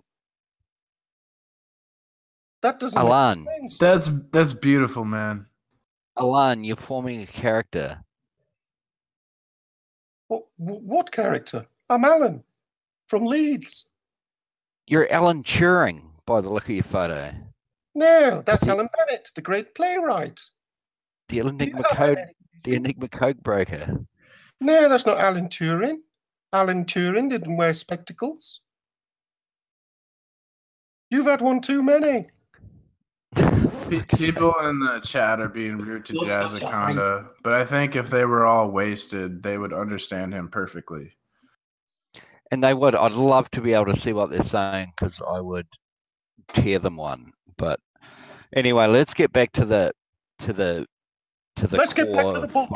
That doesn't Alan, make sense. That's beautiful, man. Alan, you're forming a character. What character? I'm Alan from Leeds. You're Alan Turing, by the look of your photo. No, that's Alan Bennett, the great playwright. The Enigma code broker. No, that's not Alan Turing. Alan Turing didn't wear spectacles. You've had one too many. People in the chat are being rude to Looks Jazz like a Akonda, but I think if they were all wasted, they would understand him perfectly. And they would. I'd love to be able to see what they're saying because I would tear them one. But anyway, let's get back to the Let's get back to the book.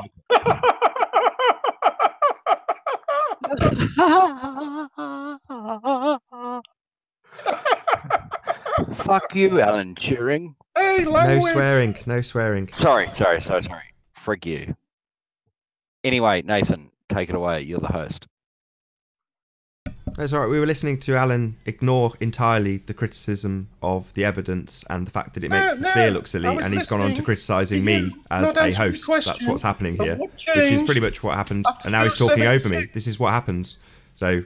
Fuck you, Alan Turing. Hey, No language. swearing. No swearing. Sorry. Frig you. Anyway, Nathan, take it away. You're the host. That's all right. We were listening to Alan ignore entirely the criticism of the evidence and the fact that it makes the sphere look silly, and he's gone on to criticising me as a host. That's what's happening here, which is pretty much what happened. And now he's talking over me. This is what happens. So,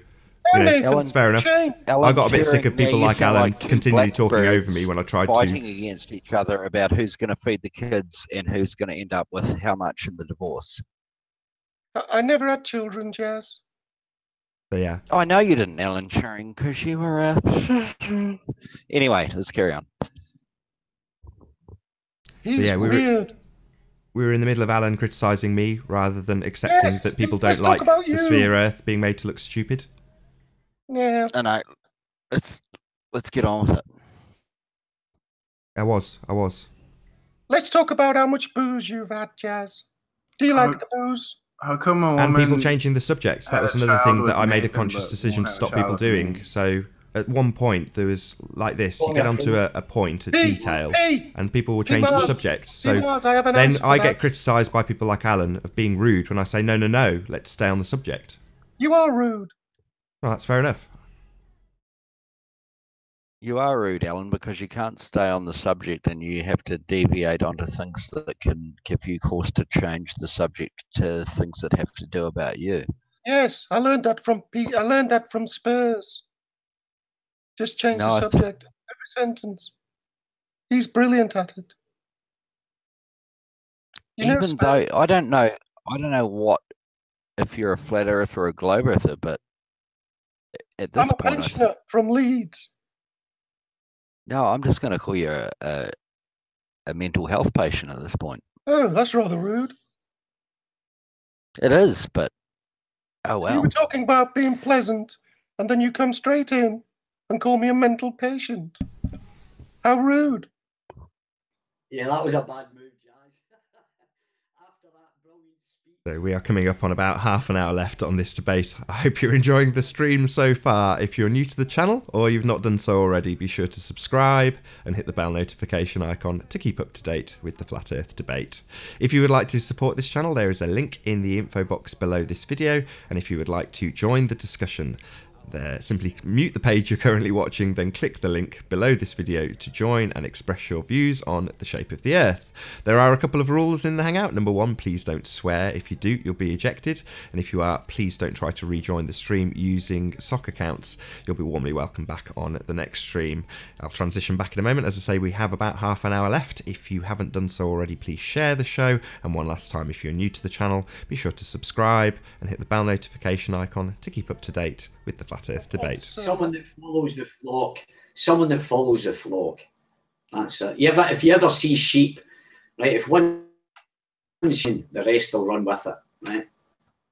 you know, it's fair enough. I got a bit sick of people like Alan continually talking over me when I tried fighting to. against each other about who's going to feed the kids and who's going to end up with how much in the divorce. I never had children, Jazz. So, yeah. Oh, I know you didn't, Alan Turing, because you were a... Anyway, let's carry on. He's yeah, weird. We were in the middle of Alan criticising me rather than accepting that people don't like the sphere Earth being made to look stupid. Yeah. And let's get on with it. I was. Let's talk about how much booze you've had, Jazz. Do you like the booze? How come a woman... And people changing the subjects. That was another thing that I made a Nathan, conscious but decision won't to have a stop child people with doing. me? So at one point there was like this. You get onto a point, a detail, and people will change the subject. So then I get criticised by people like Alan of being rude when I say, no, let's stay on the subject. You are rude. Well, that's fair enough. You are rude, Alan, because you can't stay on the subject and you have to deviate onto things that can give you cause to change the subject to things that have to do about you. Yes, I learned that from Pete. I learned that from Spurs. Just change the subject every sentence. He's brilliant at it. Even though I don't know what if you're a flat earther or a globe earther, but at this I'm a point, pensioner from Leeds. No, I'm just going to call you a mental health patient at this point. Oh, that's rather rude. It is, but oh well. You were talking about being pleasant, and then you come straight in and call me a mental patient. How rude. Yeah, that was a bad move, Jazz. After that brilliant speech. So we are coming up on about half an hour left on this debate. I hope you're enjoying the stream so far. If you're new to the channel or you've not done so already, be sure to subscribe and hit the bell notification icon to keep up to date with the Flat Earth debate. If you would like to support this channel, there is a link in the info box below this video, and if you would like to join the discussion, simply mute the page you're currently watching, then click the link below this video to join and express your views on the shape of the Earth. There are a couple of rules in the Hangout. Number one, please don't swear. If you do, you'll be ejected. And if you are, please don't try to rejoin the stream using sock accounts. You'll be warmly welcome back on the next stream. I'll transition back in a moment. As I say, we have about half an hour left. If you haven't done so already, please share the show. And one last time, if you're new to the channel, be sure to subscribe and hit the bell notification icon to keep up to date with the Flat Earth debate. Someone that follows the flock. Someone that follows the flock. That's it. If you ever see sheep, right? If one's in, the rest will run with it, right?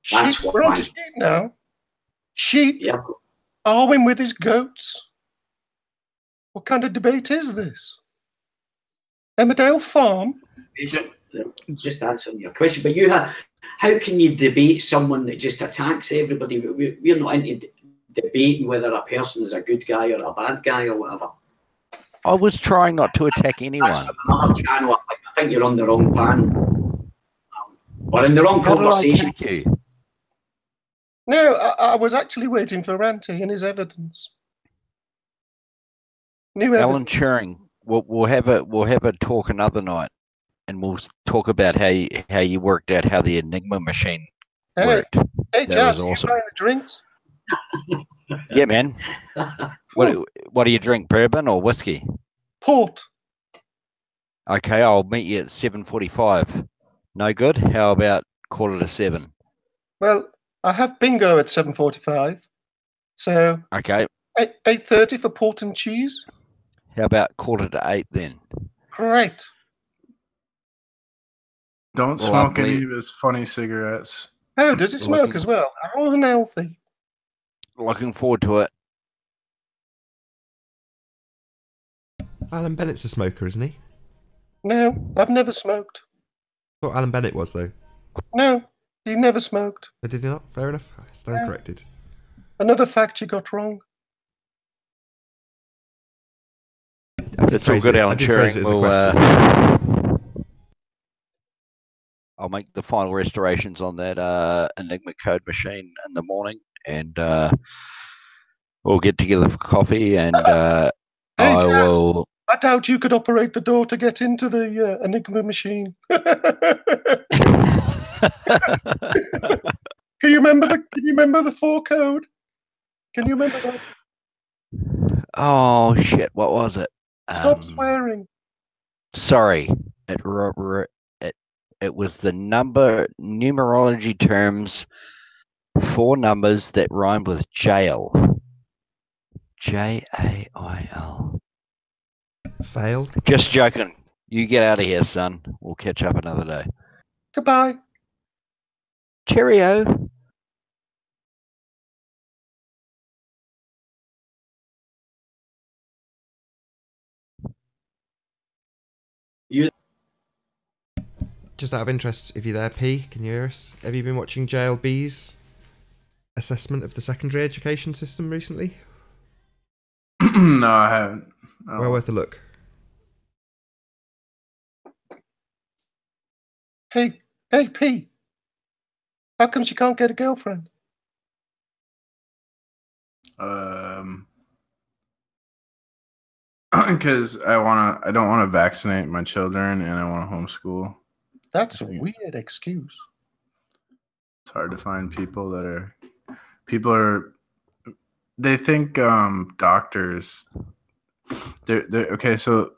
That's sheep, what. We're on to sheep now. Sheep. Arwen with his goats. What kind of debate is this? Emmerdale Farm. Just answering your question, but how can you debate someone that just attacks everybody? We're not into debating whether a person is a good guy or a bad guy or whatever. I was trying not to attack anyone. That's from another channel. I think you're on the wrong panel. Or in the wrong conversation. How did I attack you? No, I was actually waiting for Ranty and his evidence. New Alan evidence. Turing, we'll have a talk another night, and we'll talk about how you worked out how the Enigma machine Hey, worked. hey, That Jazz, was awesome. you buying the drinks? Yeah, man. What do you drink? Bourbon or whiskey? Port. Okay, I'll meet you at 7:45. No good. How about 7:15? Well, I have bingo at 7:45, so Okay. 8:30 for port and cheese. How about 7:45 then? Great. Don't smoke any of his funny cigarettes. Oh, does it smoke as well? How unhealthy. Looking forward to it. Alan Bennett's a smoker, isn't he? No, I've never smoked. I thought Alan Bennett was, though. No, he never smoked. Oh, did he not? Fair enough. I stand corrected. Another fact you got wrong. It's all good, Alan Turing. I'll make the final restorations on that Enigma code machine in the morning, and we'll get together for coffee, and Hey, I Jazz, will. I doubt you could operate the door to get into the Enigma machine. Can you remember the 4 code? Can you remember that? Oh shit! What was it? Stop swearing. Sorry, it was the numerology terms, 4 numbers that rhymed with jail. Jail. Fail. Just joking. You get out of here, son. We'll catch up another day. Goodbye. Cheerio. Just out of interest, if you're there, P, can you hear us? Have you been watching JLB's assessment of the secondary education system recently? No, I haven't. Oh. Well worth a look. Hey, P. How come she can't get a girlfriend? Because I don't want to vaccinate my children, and I want to homeschool. That's a weird excuse. It's hard to find people they think doctors. They're okay. So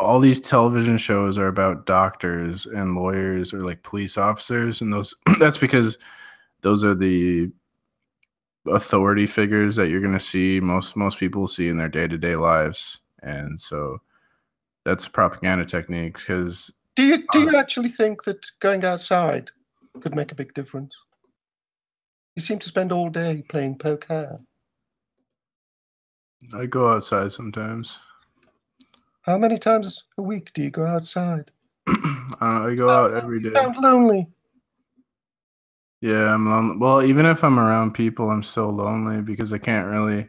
all these television shows are about doctors and lawyers or like police officers, and those that's because those are the authority figures that you're going to see most people see in their day-to-day lives, and so that's propaganda techniques. Because do you actually think that going outside could make a big difference? You seem to spend all day playing poker. I go outside sometimes. How many times a week do you go outside? I go out every day. You sound lonely. Yeah, I'm lonely. Well, even if I'm around people, I'm still lonely because I can't really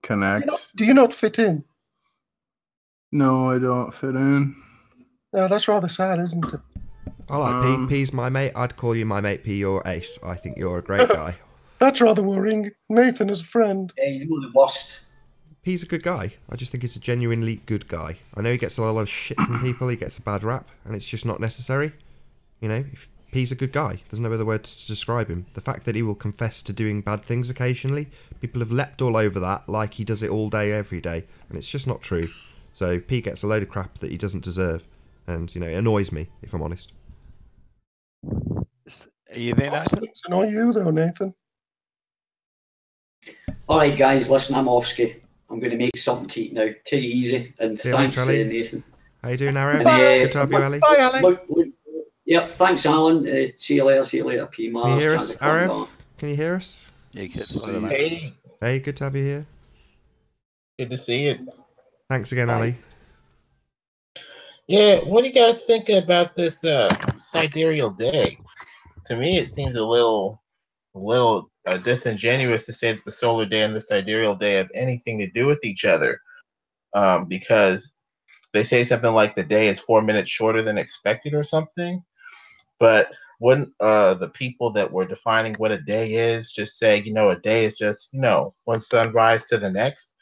connect. Do you not fit in? No, I don't fit in. No, that's rather sad, isn't it? I like P. P's my mate. I'd call you my mate P. You're ace. I think you're a great guy. That's rather worrying. Nathan is a friend. Yeah, he's one of the worst. P's a good guy. I just think he's a genuinely good guy. I know he gets a lot of shit from people. He gets a bad rap, and it's just not necessary. You know, P's a good guy. There's no other word to describe him. The fact that he will confess to doing bad things occasionally, people have leapt all over that like he does it all day, every day, and it's just not true. So P gets a load of crap that he doesn't deserve, and, you know, it annoys me, if I'm honest. Are you there, Nathan? It's annoy you, though, Nathan. All right, guys, listen, I'm off ski. I'm going to make something to eat now. Take it easy, and See you thanks, later, Ali. Nathan. How you doing, Arrow? And, Good to have you, Ali. Bye, Ali. Yep, thanks, Alan. See you later, P. Mars. Can you hear us, Arrow? Can you hear us? Yeah, good. Hey, Hey, good to have you here. good to see you. Thanks again, Ali. Yeah, what do you guys think about this sidereal day? To me, it seems a little disingenuous to say that the solar day and the sidereal day have anything to do with each other, because they say something like the day is 4 minutes shorter than expected or something. But wouldn't the people that were defining what a day is just say, you know, a day is just, you know, one sunrise to the next?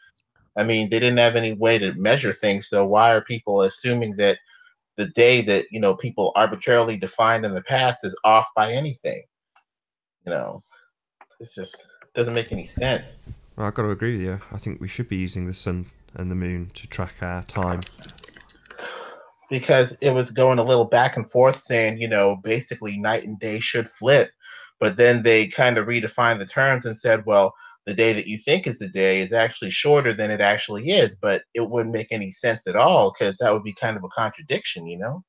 I mean, they didn't have any way to measure things, so why are people assuming that the day that, you know, people arbitrarily defined in the past is off by anything? You know, it's just doesn't make any sense. Well, I've got to agree with you. I think we should be using the sun and the moon to track our time. Because it was going a little back and forth saying, you know, basically night and day should flip. But then they kind of redefined the terms and said, well, the day that you think is the day is actually shorter than it actually is. But it wouldn't make any sense at all, because that would be kind of a contradiction, you know?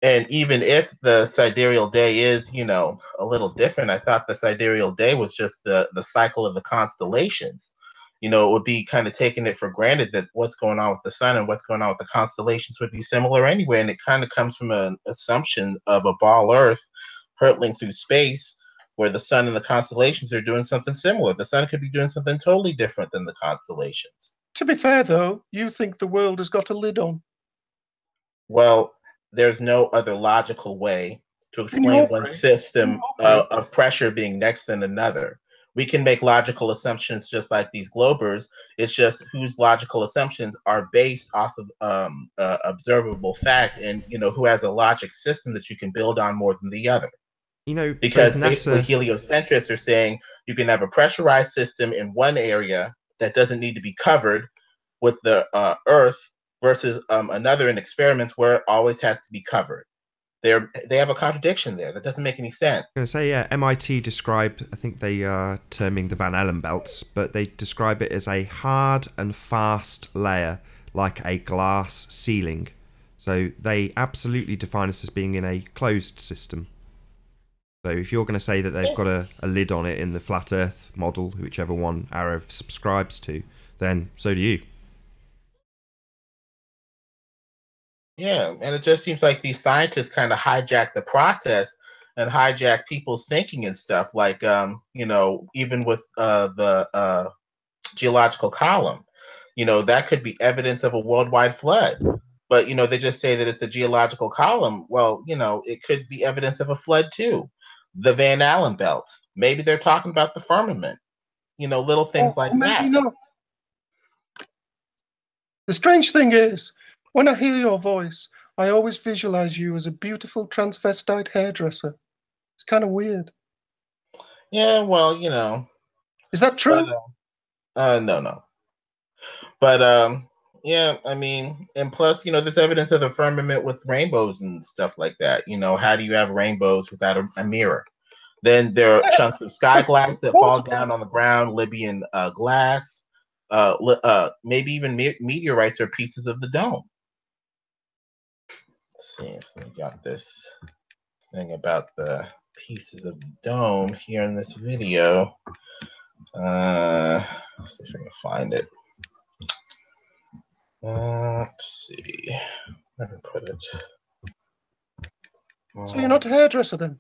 And even if the sidereal day is, you know, a little different, I thought the sidereal day was just the cycle of the constellations. You know, it would be kind of taking it for granted that what's going on with the sun and what's going on with the constellations would be similar anyway. And it kind of comes from an assumption of a ball Earth hurtling through space, where the sun and the constellations are doing something similar. The sun could be doing something totally different than the constellations. To be fair, though, you think the world has got a lid on. Well, there's no other logical way to explain one system of pressure being next than another. We can make logical assumptions just like these globers. It's just whose logical assumptions are based off of observable fact, and, you know, who has a logic system that you can build on more than the other. You know, because basically heliocentrists are saying you can have a pressurized system in one area that doesn't need to be covered with the Earth, versus another in experiments where it always has to be covered. They have a contradiction there that doesn't make any sense. I'm going to say, yeah, MIT described, I think they are terming the Van Allen belts, but they describe it as a hard and fast layer, like a glass ceiling. So they absolutely define us as being in a closed system. So if you're going to say that they've got a lid on it in the flat Earth model, whichever one Arrow subscribes to, then so do you. Yeah, and it just seems like these scientists kind of hijack the process and hijack people's thinking and stuff. Like, you know, even with the geological column, you know, that could be evidence of a worldwide flood. But, you know, they just say that it's a geological column. Well, you know, it could be evidence of a flood too. The Van Allen belt. Maybe they're talking about the firmament. You know, little things like that. Not. The strange thing is, when I hear your voice, I always visualize you as a beautiful transvestite hairdresser. It's kind of weird. Yeah, well, you know. Is that true? But, no. But, yeah, I mean, and plus, you know, there's evidence of the firmament with rainbows and stuff like that. You know, how do you have rainbows without a mirror? Then there are chunks of sky glass that fall down on the ground, Libyan glass, maybe even meteorites or pieces of the dome. Let's see if we got this thing about the pieces of the dome here in this video. Let's see if I can find it. Let's see. Where did I put it? So you're not a hairdresser then?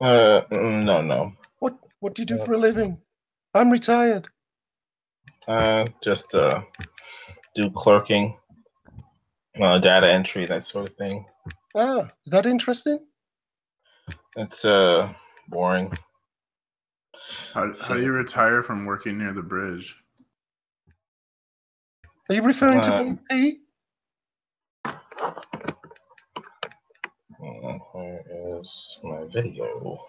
No. What do you do for a living? I'm retired. Just do clerking, data entry, that sort of thing. Ah, is that interesting? It's boring. How do you retire from working near the bridge? Are you referring to BP? Where is my video?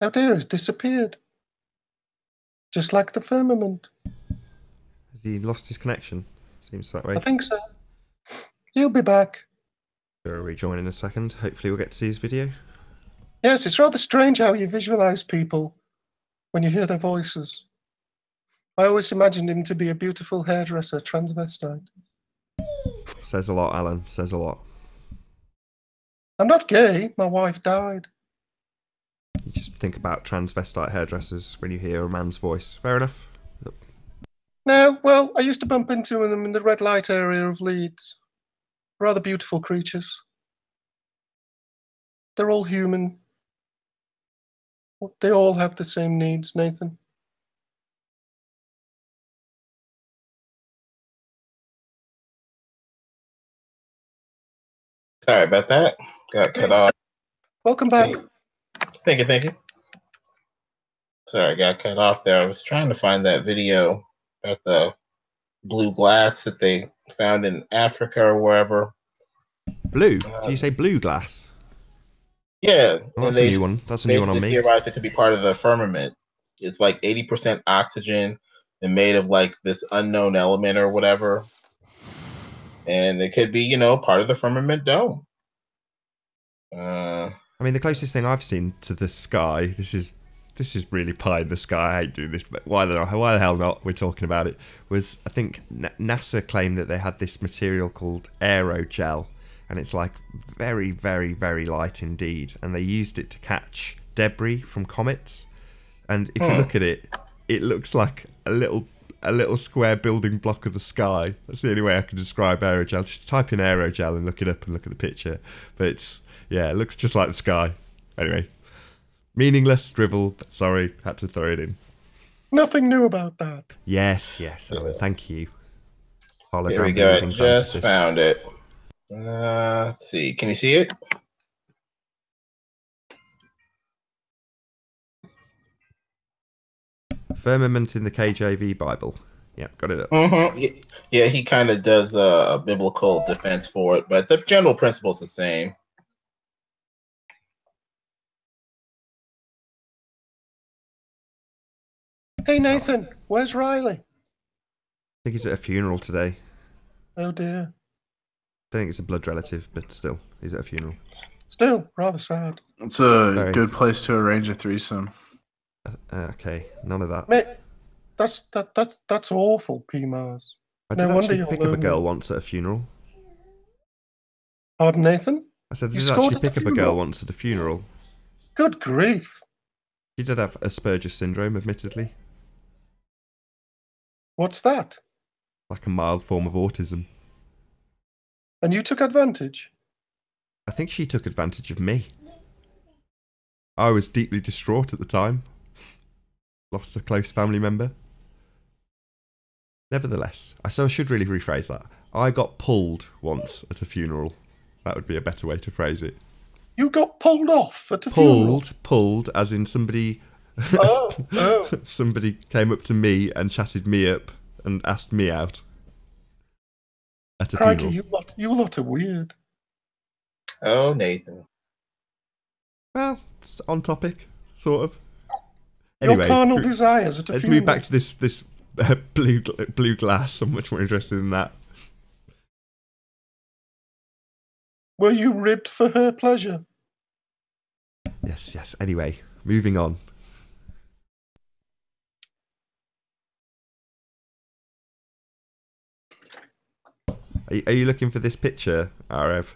Oh dear, it's disappeared. Just like the firmament. Has he lost his connection? Seems that way. I think so. He'll be back. He'll rejoin in a second. Hopefully we'll get to see his video. Yes, it's rather strange how you visualize people when you hear their voices. I always imagined him to be a beautiful hairdresser, transvestite. Says a lot, Alan. Says a lot. I'm not gay. My wife died. You just think about transvestite hairdressers when you hear a man's voice. Fair enough. Yep. No, well, I used to bump into them in the red light area of Leeds. Rather beautiful creatures. They're all human. They all have the same needs, Nathan. Sorry about that. Got cut off. Welcome back. Thank you. Sorry, got cut off there. I was trying to find that video about the blue glass that they found in Africa or wherever. Blue? Do you say blue glass? Yeah. Oh, that's a new one. That's a new one on me. Theorized it could be part of the firmament. It's like 80% oxygen and made of like this unknown element or whatever. And it could be, you know, part of the firmament dome. I mean, the closest thing I've seen to the sky, this is really pie in the sky. I hate doing this, but why the hell not? We're talking about it. Was, I think NASA claimed that they had this material called aerogel, and it's like very, very, very light indeed. And they used it to catch debris from comets. And if you look at it, it looks like a little square building block of the sky. That's the only way I can describe aerogel. Just type in aerogel and look it up and look at the picture. But it's, yeah, it looks just like the sky. Anyway, meaningless drivel, but sorry, had to throw it in. Nothing new about that. Yes, Alan, thank you. Here we go, I just found it. Let's see, can you see it? Firmament in the KJV Bible. Yep, got it up. Mm-hmm. Yeah, he kind of does a biblical defense for it, but the general principle is the same. Hey, Nathan, where's Riley? I think he's at a funeral today. Oh, dear. I think it's a blood relative, but still, he's at a funeral. Still, rather sad. It's a good place to arrange a threesome. Okay, none of that. Mate, that's awful, P-Mars. I did actually pick up a girl once at a funeral. Pardon, Nathan? I said, I did actually pick up a girl once at a funeral. Good grief. She did have Asperger's syndrome, admittedly. What's that? Like a mild form of autism. And you took advantage? I think she took advantage of me. I was deeply distraught at the time. Lost a close family member. Nevertheless, I should really rephrase that. I got pulled once at a funeral. That would be a better way to phrase it. You got pulled off at a funeral? Pulled, as in somebody... Oh. Somebody came up to me and chatted me up and asked me out. At a Crikey, funeral. you lot are weird. Oh, Nathan. Well, it's on topic, sort of. Anyway, your carnal desires at a let's funeral. move back to this blue glass. I'm much more interested in that. Were you ribbed for her pleasure? Yes. Anyway, moving on. Are you looking for this picture, Arev?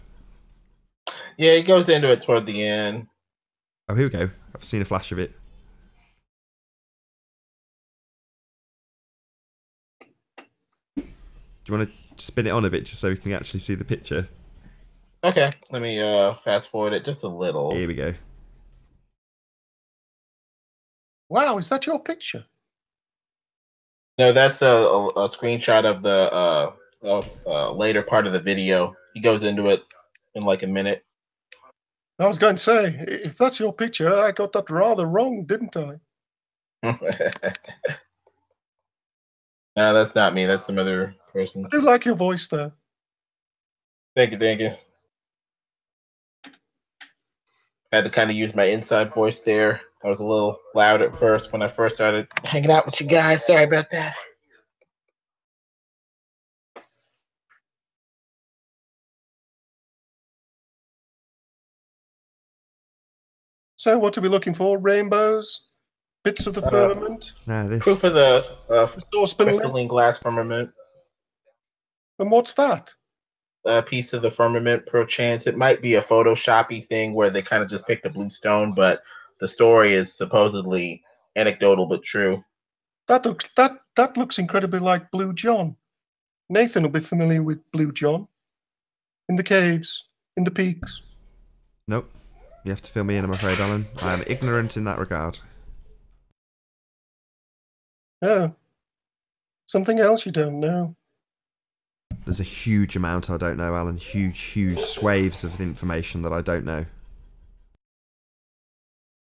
Yeah, he goes into it toward the end. Oh, here we go. I've seen a flash of it. Do you want to spin it on a bit just so we can actually see the picture? Okay, let me fast forward it just a little. Here we go. Wow, is that your picture? No, that's a screenshot of the later part of the video. He goes into it in like a minute. I was going to say, if that's your picture, I got that rather wrong, didn't I? No, that's not me. That's some other person. I do like your voice, though. Thank you. I had to kind of use my inside voice there. I was a little loud at first when I first started hanging out with you guys. Sorry about that. So what are we looking for? Rainbows? Bits of the firmament? No, this. Proof of the crystalline glass firmament. And what's that? A piece of the firmament, perchance. It might be a Photoshoppy thing where they kind of just picked a blue stone, but the story is supposedly anecdotal but true. That looks incredibly like Blue John. Nathan will be familiar with Blue John. In the caves, in the peaks. Nope. You have to fill me in, I'm afraid, Alan. I am ignorant in that regard. Oh. Something else you don't know. There's a huge amount I don't know, Alan. Huge swathes of information that I don't know.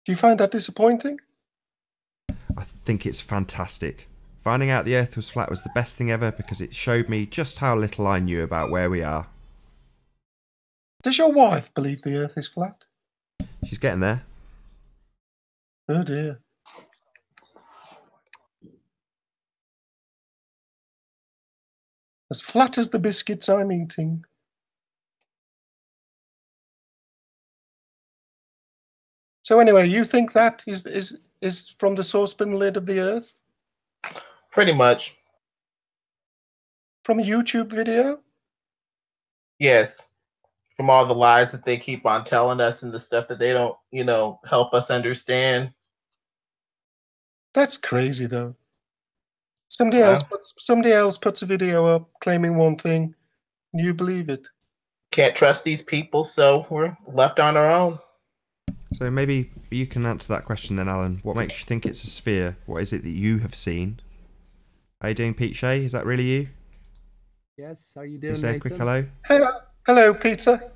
Do you find that disappointing? I think it's fantastic. Finding out the Earth was flat was the best thing ever because it showed me just how little I knew about where we are. Does your wife believe the Earth is flat? She's getting there. Oh dear. As flat as the biscuits I'm eating. So anyway, you think that is from the saucepan lid of the Earth? Pretty much. From a YouTube video? Yes. From all the lies that they keep on telling us and the stuff that they don't, help us understand. That's crazy, though. Somebody else puts a video up claiming one thing, and you believe it. Can't trust these people, so we're left on our own. So maybe you can answer that question then, Alan. What makes you think it's a sphere? What is it that you have seen? How you doing, Pete Shea? Is that really you? Yes, how you doing, Say a quick Nathan? hello. Hello, Peter.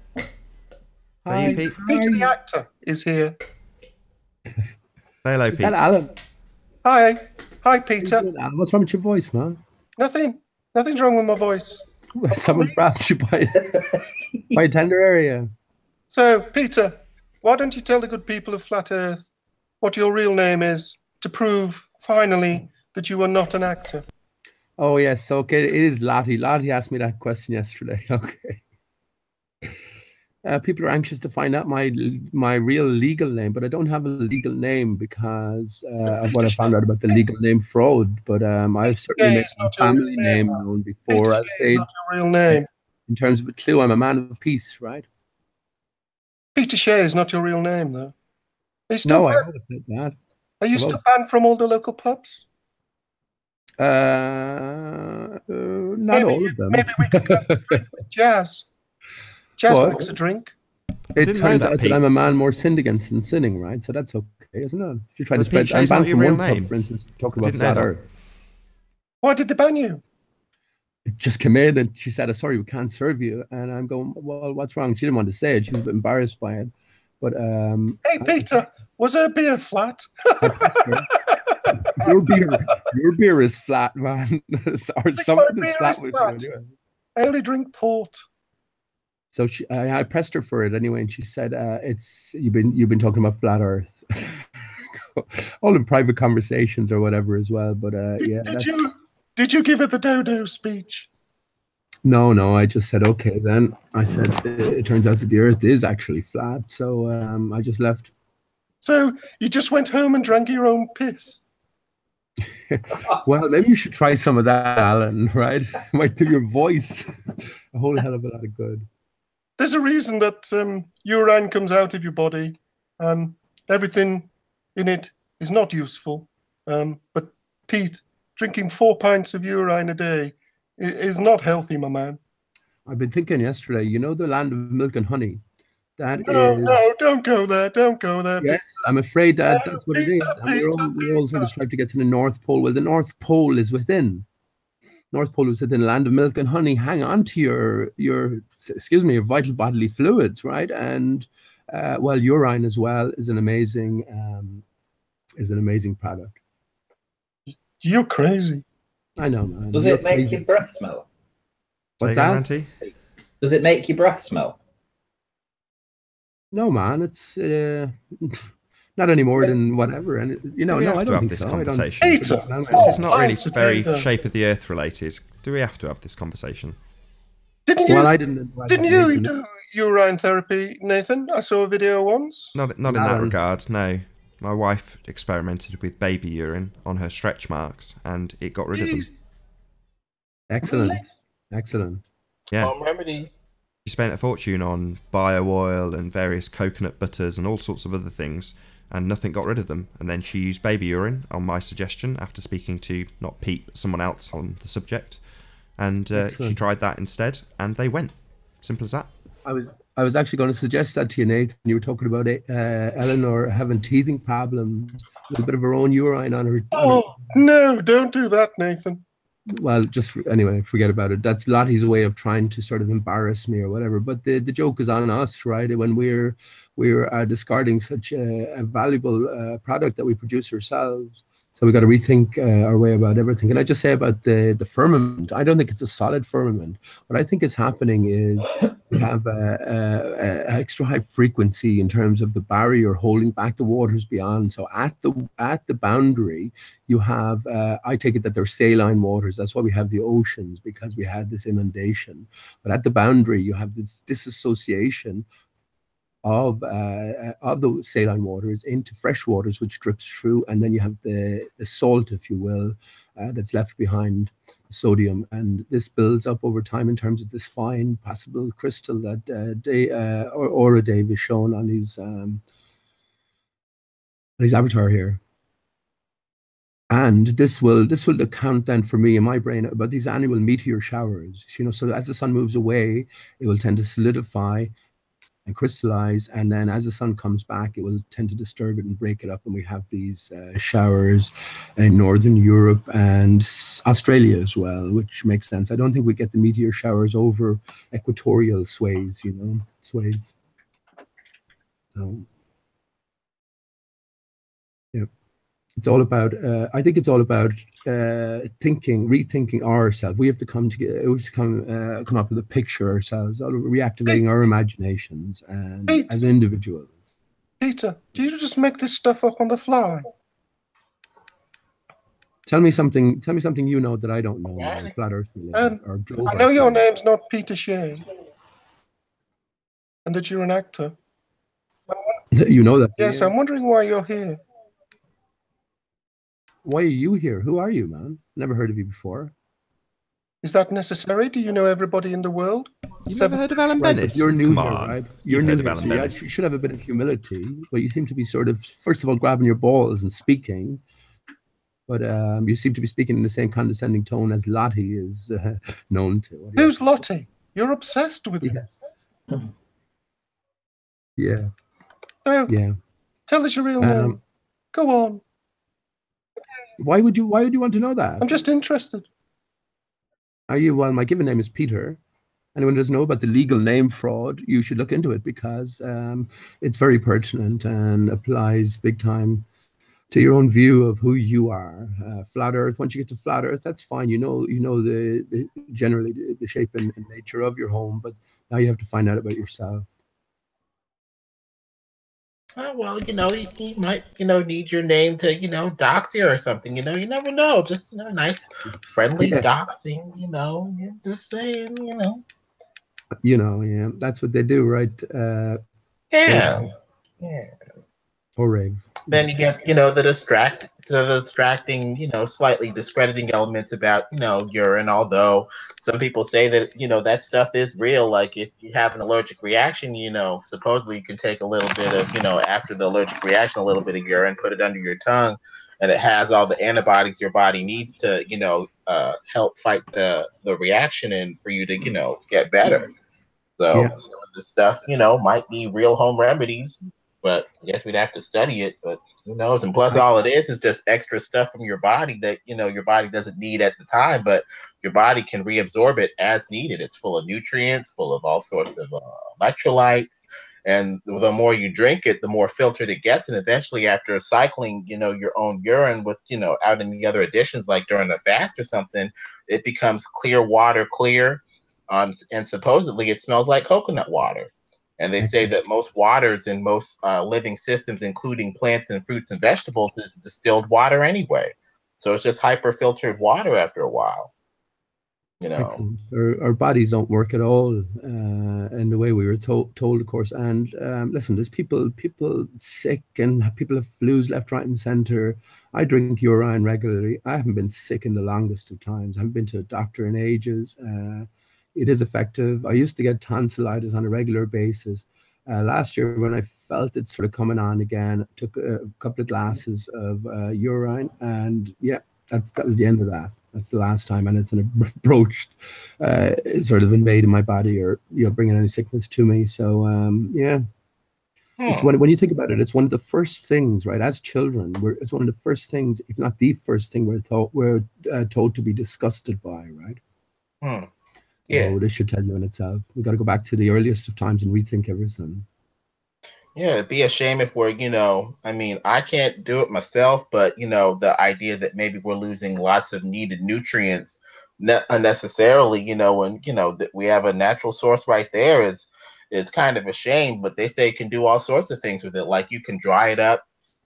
Are you, Pete? Peter the actor is here. Say hello, Is Pete. that Alan? Hi, Peter. What's wrong with your voice, man? Nothing. Nothing's wrong with my voice. Someone grabbed you by a tender area. So, Peter, why don't you tell the good people of Flat Earth what your real name is to prove, finally, that you are not an actor? Oh, yes. Okay, it is Lottie. Lottie asked me that question yesterday. Okay. People are anxious to find out my real legal name, but I don't have a legal name because of what I found out about the legal name fraud. But I've certainly made my family name known before. I'll say, not your real name. In terms of a clue, I'm a man of peace, right? Peter Shea is not your real name, though. No, I always said that. Are you still banned from all the local pubs? Not all of them. Maybe we could go with Jazz. Jazz likes a drink. It turns out that I'm a man more sinned against than sinning, right? So that's okay, isn't it? If you try to spread, I'm banned from one pub, for instance, talking about flat Earth. Why did they ban you? It just came in and she said, sorry, we can't serve you. And I'm going, well, what's wrong? She didn't want to say it. She was a bit embarrassed by it. But hey, Peter, was her beer flat? Your beer is flat, man. Or something is flat with you anyway. I only drink port. So I pressed her for it anyway, and she said, "It's you've been talking about flat Earth, all in private conversations or whatever as well." But yeah, did you give her the dodo speech? No, I just said okay. Then I said it turns out that the Earth is actually flat, so I just left. So you just went home and drank your own piss? Well, maybe you should try some of that, Alan. Right? It might do your voice a whole hell of a lot of good. There's a reason that urine comes out of your body. Everything in it is not useful. But Pete, drinking 4 pints of urine a day is not healthy, my man. I've been thinking yesterday, you know, the land of milk and honey. No, don't go there. Don't go there. Yes, I'm afraid that that's what it is. And we're all sort of trying to get to the North Pole. Well, the North Pole is within. North Pole is within the land of milk and honey. Hang on to your vital bodily fluids, right? And well, urine as well is an amazing product. You're crazy. I know, man. Does it make your breath smell? What's that? Does it make your breath smell? No, man. It's not any more than whatever. And no, I don't think this so. Conversation. This is not really very shape of the Earth related. Do we have to have this conversation? Didn't you? Well, I didn't. Didn't you do urine therapy, Nathan? I saw a video once. Not in that regard. No, my wife experimented with baby urine on her stretch marks, and it got rid of them. Excellent, Really? excellent. Yeah. Home remedy. She spent a fortune on bio oil and various coconut butters and all sorts of other things, and nothing got rid of them. And then she used baby urine on my suggestion after speaking to not Pete but someone else on the subject, and she tried that instead, and they went. Simple as that. I was actually going to suggest that to you, Nathan. You were talking about Eleanor having teething problems, a little bit of her own urine on her. Oh no! Don't do that, Nathan. well, anyway, forget about it. That's Lottie's way of trying to sort of embarrass me or whatever. But the joke is on us, right? When we're discarding such a valuable product that we produce ourselves. So we got to rethink our way about everything. Can I just say about the firmament? I don't think it's a solid firmament. What I think is happening is we have a extra high frequency in terms of the barrier holding back the waters beyond. So at the boundary, you have, I take it that they're saline waters. That's why we have the oceans, because we had this inundation. But at the boundary, you have this disassociation of the saline waters into fresh waters, which drips through, and then you have the salt, if you will, that's left behind, sodium, and this builds up over time in terms of this fine possible crystal that Aura Dave is shown on his avatar here. And this will account then for me in my brain about these annual meteor showers. So as the sun moves away, it will tend to solidify and crystallize, and then as the sun comes back, it will tend to disturb it and break it up, and we have these showers in Northern Europe and Australia as well, which makes sense. I don't think we get the meteor showers over equatorial swathes, swathes. So, yeah. It's all about, I think it's all about rethinking ourselves. We have to come together, we have to come up with a picture ourselves, reactivating our imaginations and as individuals. Peter, do you just make this stuff up on the fly? Tell me something you know that I don't know, Flat Earth related, or global. I know your name's not Peter Shea, and that you're an actor. You know that? Yes, I'm wondering why you're here. Why are you here? Who are you, man? Never heard of you before. Is that necessary? Do you know everybody in the world? You've never heard of Alan Bennett? You're new Come here, on. right? You've heard of Alan Bennett. You should have a bit of humility, but you seem to be sort of, first of all, grabbing your balls and speaking. But you seem to be speaking in the same condescending tone as Lottie is known to. Who's Lottie? You're obsessed with him. Yeah. So, yeah. Tell us your real name. Go on. Why would you want to know that? I'm just interested. Are you? Well, my given name is Peter. Anyone who doesn't know about the legal name fraud, you should look into it, because it's very pertinent and applies big time to your own view of who you are. Flat Earth. Once you get to Flat Earth, that's fine. You know the generally the shape and nature of your home, but now you have to find out about yourself. Well, he might, need your name to, dox you or something. You never know. Just, nice, friendly doxing. Just saying, Yeah, that's what they do, right? Yeah. Or rave. Then you get, the distracting, slightly discrediting elements about, urine, although some people say that, that stuff is real. Like if you have an allergic reaction, supposedly you can take a little bit of, after the allergic reaction, a little bit of urine, put it under your tongue, and it has all the antibodies your body needs to, help fight the reaction and for you to, get better. So some of this stuff, might be real home remedies, but I guess we'd have to study it, but who knows? And plus all it is just extra stuff from your body that, your body doesn't need at the time, but your body can reabsorb it as needed. It's full of nutrients, full of all sorts of electrolytes. And the more you drink it, the more filtered it gets. And eventually after cycling, your own urine with, out in the other additions, like during a fast or something, it becomes clear water, and supposedly it smells like coconut water. And they say that most waters in most living systems, including plants and fruits and vegetables, is distilled water anyway. So it's just hyper-filtered water after a while. Excellent. Our bodies don't work at all in the way we were told, of course. And listen, there's people sick, and people have flus left, right, and center. I drink urine regularly. I haven't been sick in the longest of times. I haven't been to a doctor in ages. It is effective. I used to get tonsillitis on a regular basis. Last year, when I felt it sort of coming on again, I took a couple of glasses of urine, and yeah, that was the end of that. That's the last time, and it's an approached sort of invading my body or bringing any sickness to me. So yeah, It's when you think about it, it's one of the first things, right? As children, it's one of the first things, if not the first thing, we're told to be disgusted by, right? Yeah. So this should tell you in itself. We got to go back to the earliest of times and rethink everything. Yeah, it'd be a shame if we're, I mean, I can't do it myself, but the idea that maybe we're losing lots of needed nutrients unnecessarily, and that we have a natural source right there is kind of a shame. But they say you can do all sorts of things with it, like you can dry it up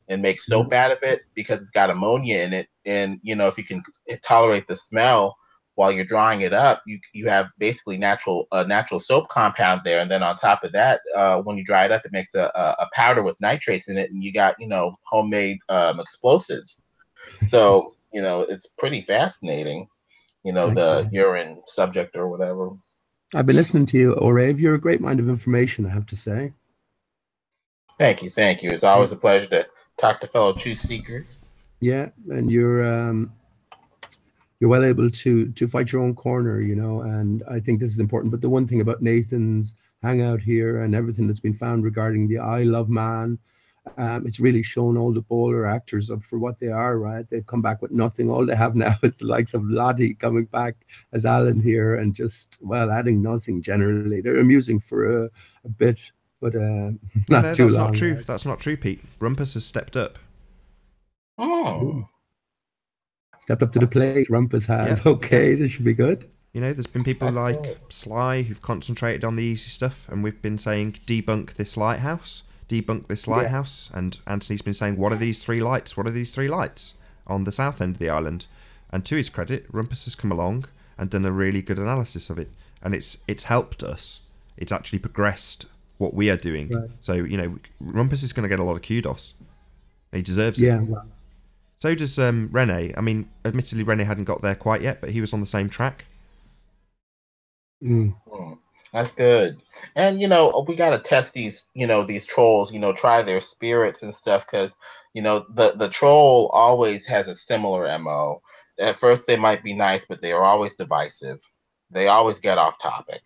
and make soap out of it because it's got ammonia in it, and if you can tolerate the smell while you're drying it up, you have basically natural soap compound there, and then on top of that, when you dry it up, it makes a powder with nitrates in it, and you got homemade explosives. So it's pretty fascinating. The urine subject or whatever. I've been listening to you, Orave. You're a great mind of information, I have to say. Thank you. It's always a pleasure to talk to fellow truth seekers. Yeah, and you're well able to fight your own corner, and I think this is important. But the one thing about Nathan's hangout here and everything that's been found regarding the I Love Man, it's really shown all the bowler actors up for what they are, right? They've come back with nothing. All they have now is the likes of Lottie coming back as Alan here and just, adding nothing generally. They're amusing for a bit, but not too long. That's not true. Right? That's not true, Pete. Rumpus has stepped up. Oh. Stepped up to the plate, Rumpus has. Yeah. Okay, this should be good. There's been people like Sly who've concentrated on the easy stuff, and we've been saying debunk this lighthouse, and Anthony's been saying, what are these three lights? What are these three lights on the south end of the island? And to his credit, Rumpus has come along and done a really good analysis of it, and it's helped us. It's actually progressed what we are doing. Right. So Rumpus is going to get a lot of kudos. He deserves it. Yeah. Well. So does Rene. I mean, admittedly, Rene hadn't got there quite yet, but he was on the same track. That's good. And, we got to test these, these trolls, try their spirits and stuff, because, the troll always has a similar MO. At first, they might be nice, but they are always divisive. They always get off topic.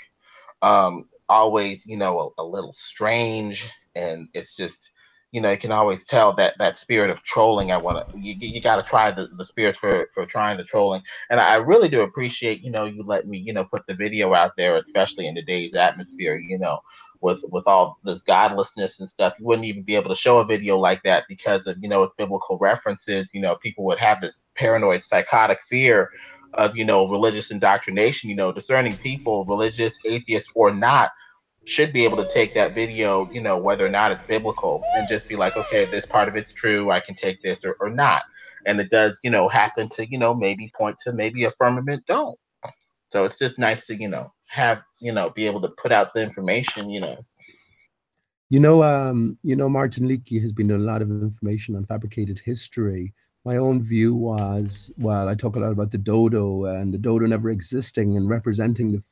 Always, a little strange. And it's just... you can always tell that spirit of trolling. You got to try the spirits for trying the trolling. And I really do appreciate, you let me, put the video out there, especially in today's atmosphere, with all this godlessness and stuff. You wouldn't even be able to show a video like that because of, with biblical references, people would have this paranoid, psychotic fear of, religious indoctrination. Discerning people, religious, atheist or not, should be able to take that video, whether or not it's biblical, and just be like, okay, this part of it's true, I can take this or not. And it does, happen to, maybe point to maybe a Firmament don't. So it's just nice to, have, be able to put out the information, Martin Leakey has been doing a lot of information on fabricated history. My own view was, I talk a lot about the dodo and the dodo never existing and representing the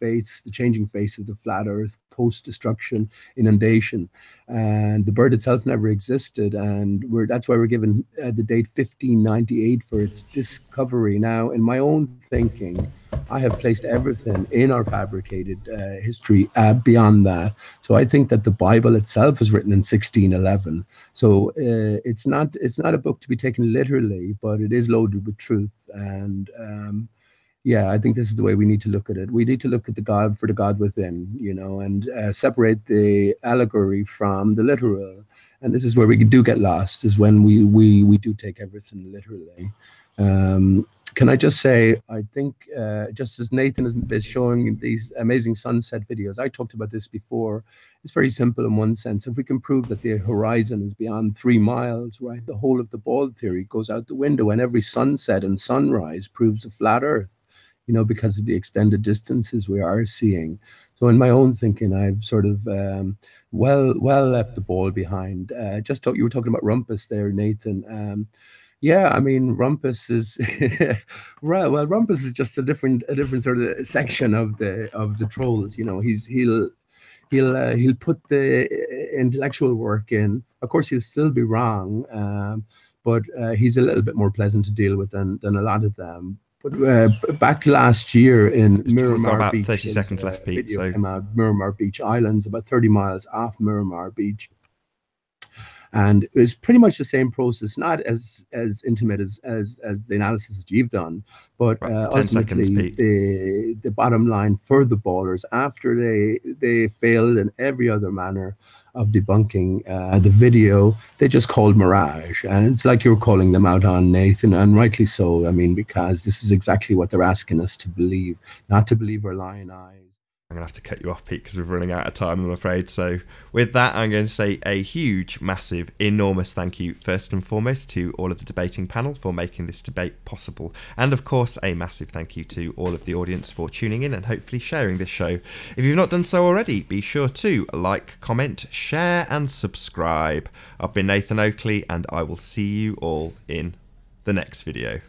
changing face of the flat earth, post-destruction, inundation. And the bird itself never existed. And that's why we're given the date 1598 for its discovery. Now, in my own thinking, I have placed everything in our fabricated history beyond that. So I think that the Bible itself was written in 1611. So it's not a book to be taken literally, but it is loaded with truth. And I think this is the way we need to look at it. We need to look at the God for the God within, and separate the allegory from the literal. And this is where we do get lost, is when we do take everything literally. Can I just say, I think just as Nathan is showing these amazing sunset videos, I talked about this before, it's very simple in one sense. If we can prove that the horizon is beyond 3 miles, right, the whole of the ball theory goes out the window, and every sunset and sunrise proves a flat earth, because of the extended distances we are seeing. So in my own thinking, I've sort of well left the ball behind. You were talking about Rumpus there, Nathan. Yeah, I mean, Rumpus is right. Well, Rumpus is just a different sort of section of the trolls. He'll put the intellectual work in. Of course, he'll still be wrong, but he's a little bit more pleasant to deal with than a lot of them. But back last year in Miramar about Beach, 30 seconds left, Pete. Came out, Miramar Beach Islands, about 30 miles off Miramar Beach. And it was pretty much the same process, not as intimate as the analysis that you've done, but Right, 10 seconds, ultimately Pete. the bottom line for the ballers, after they failed in every other manner of debunking the video, they just called mirage. And it's like you're calling them out on, Nathan, and rightly so. I mean, because this is exactly what they're asking us to believe, not to believe our lying eyes. I'm going to have to cut you off, Pete, because we're running out of time, I'm afraid. So with that, I'm going to say a huge, massive, enormous thank you, first and foremost, to all of the debating panel for making this debate possible. And of course, a massive thank you to all of the audience for tuning in and hopefully sharing this show. If you've not done so already, be sure to like, comment, share, and subscribe. I've been Nathan Oakley, and I will see you all in the next video.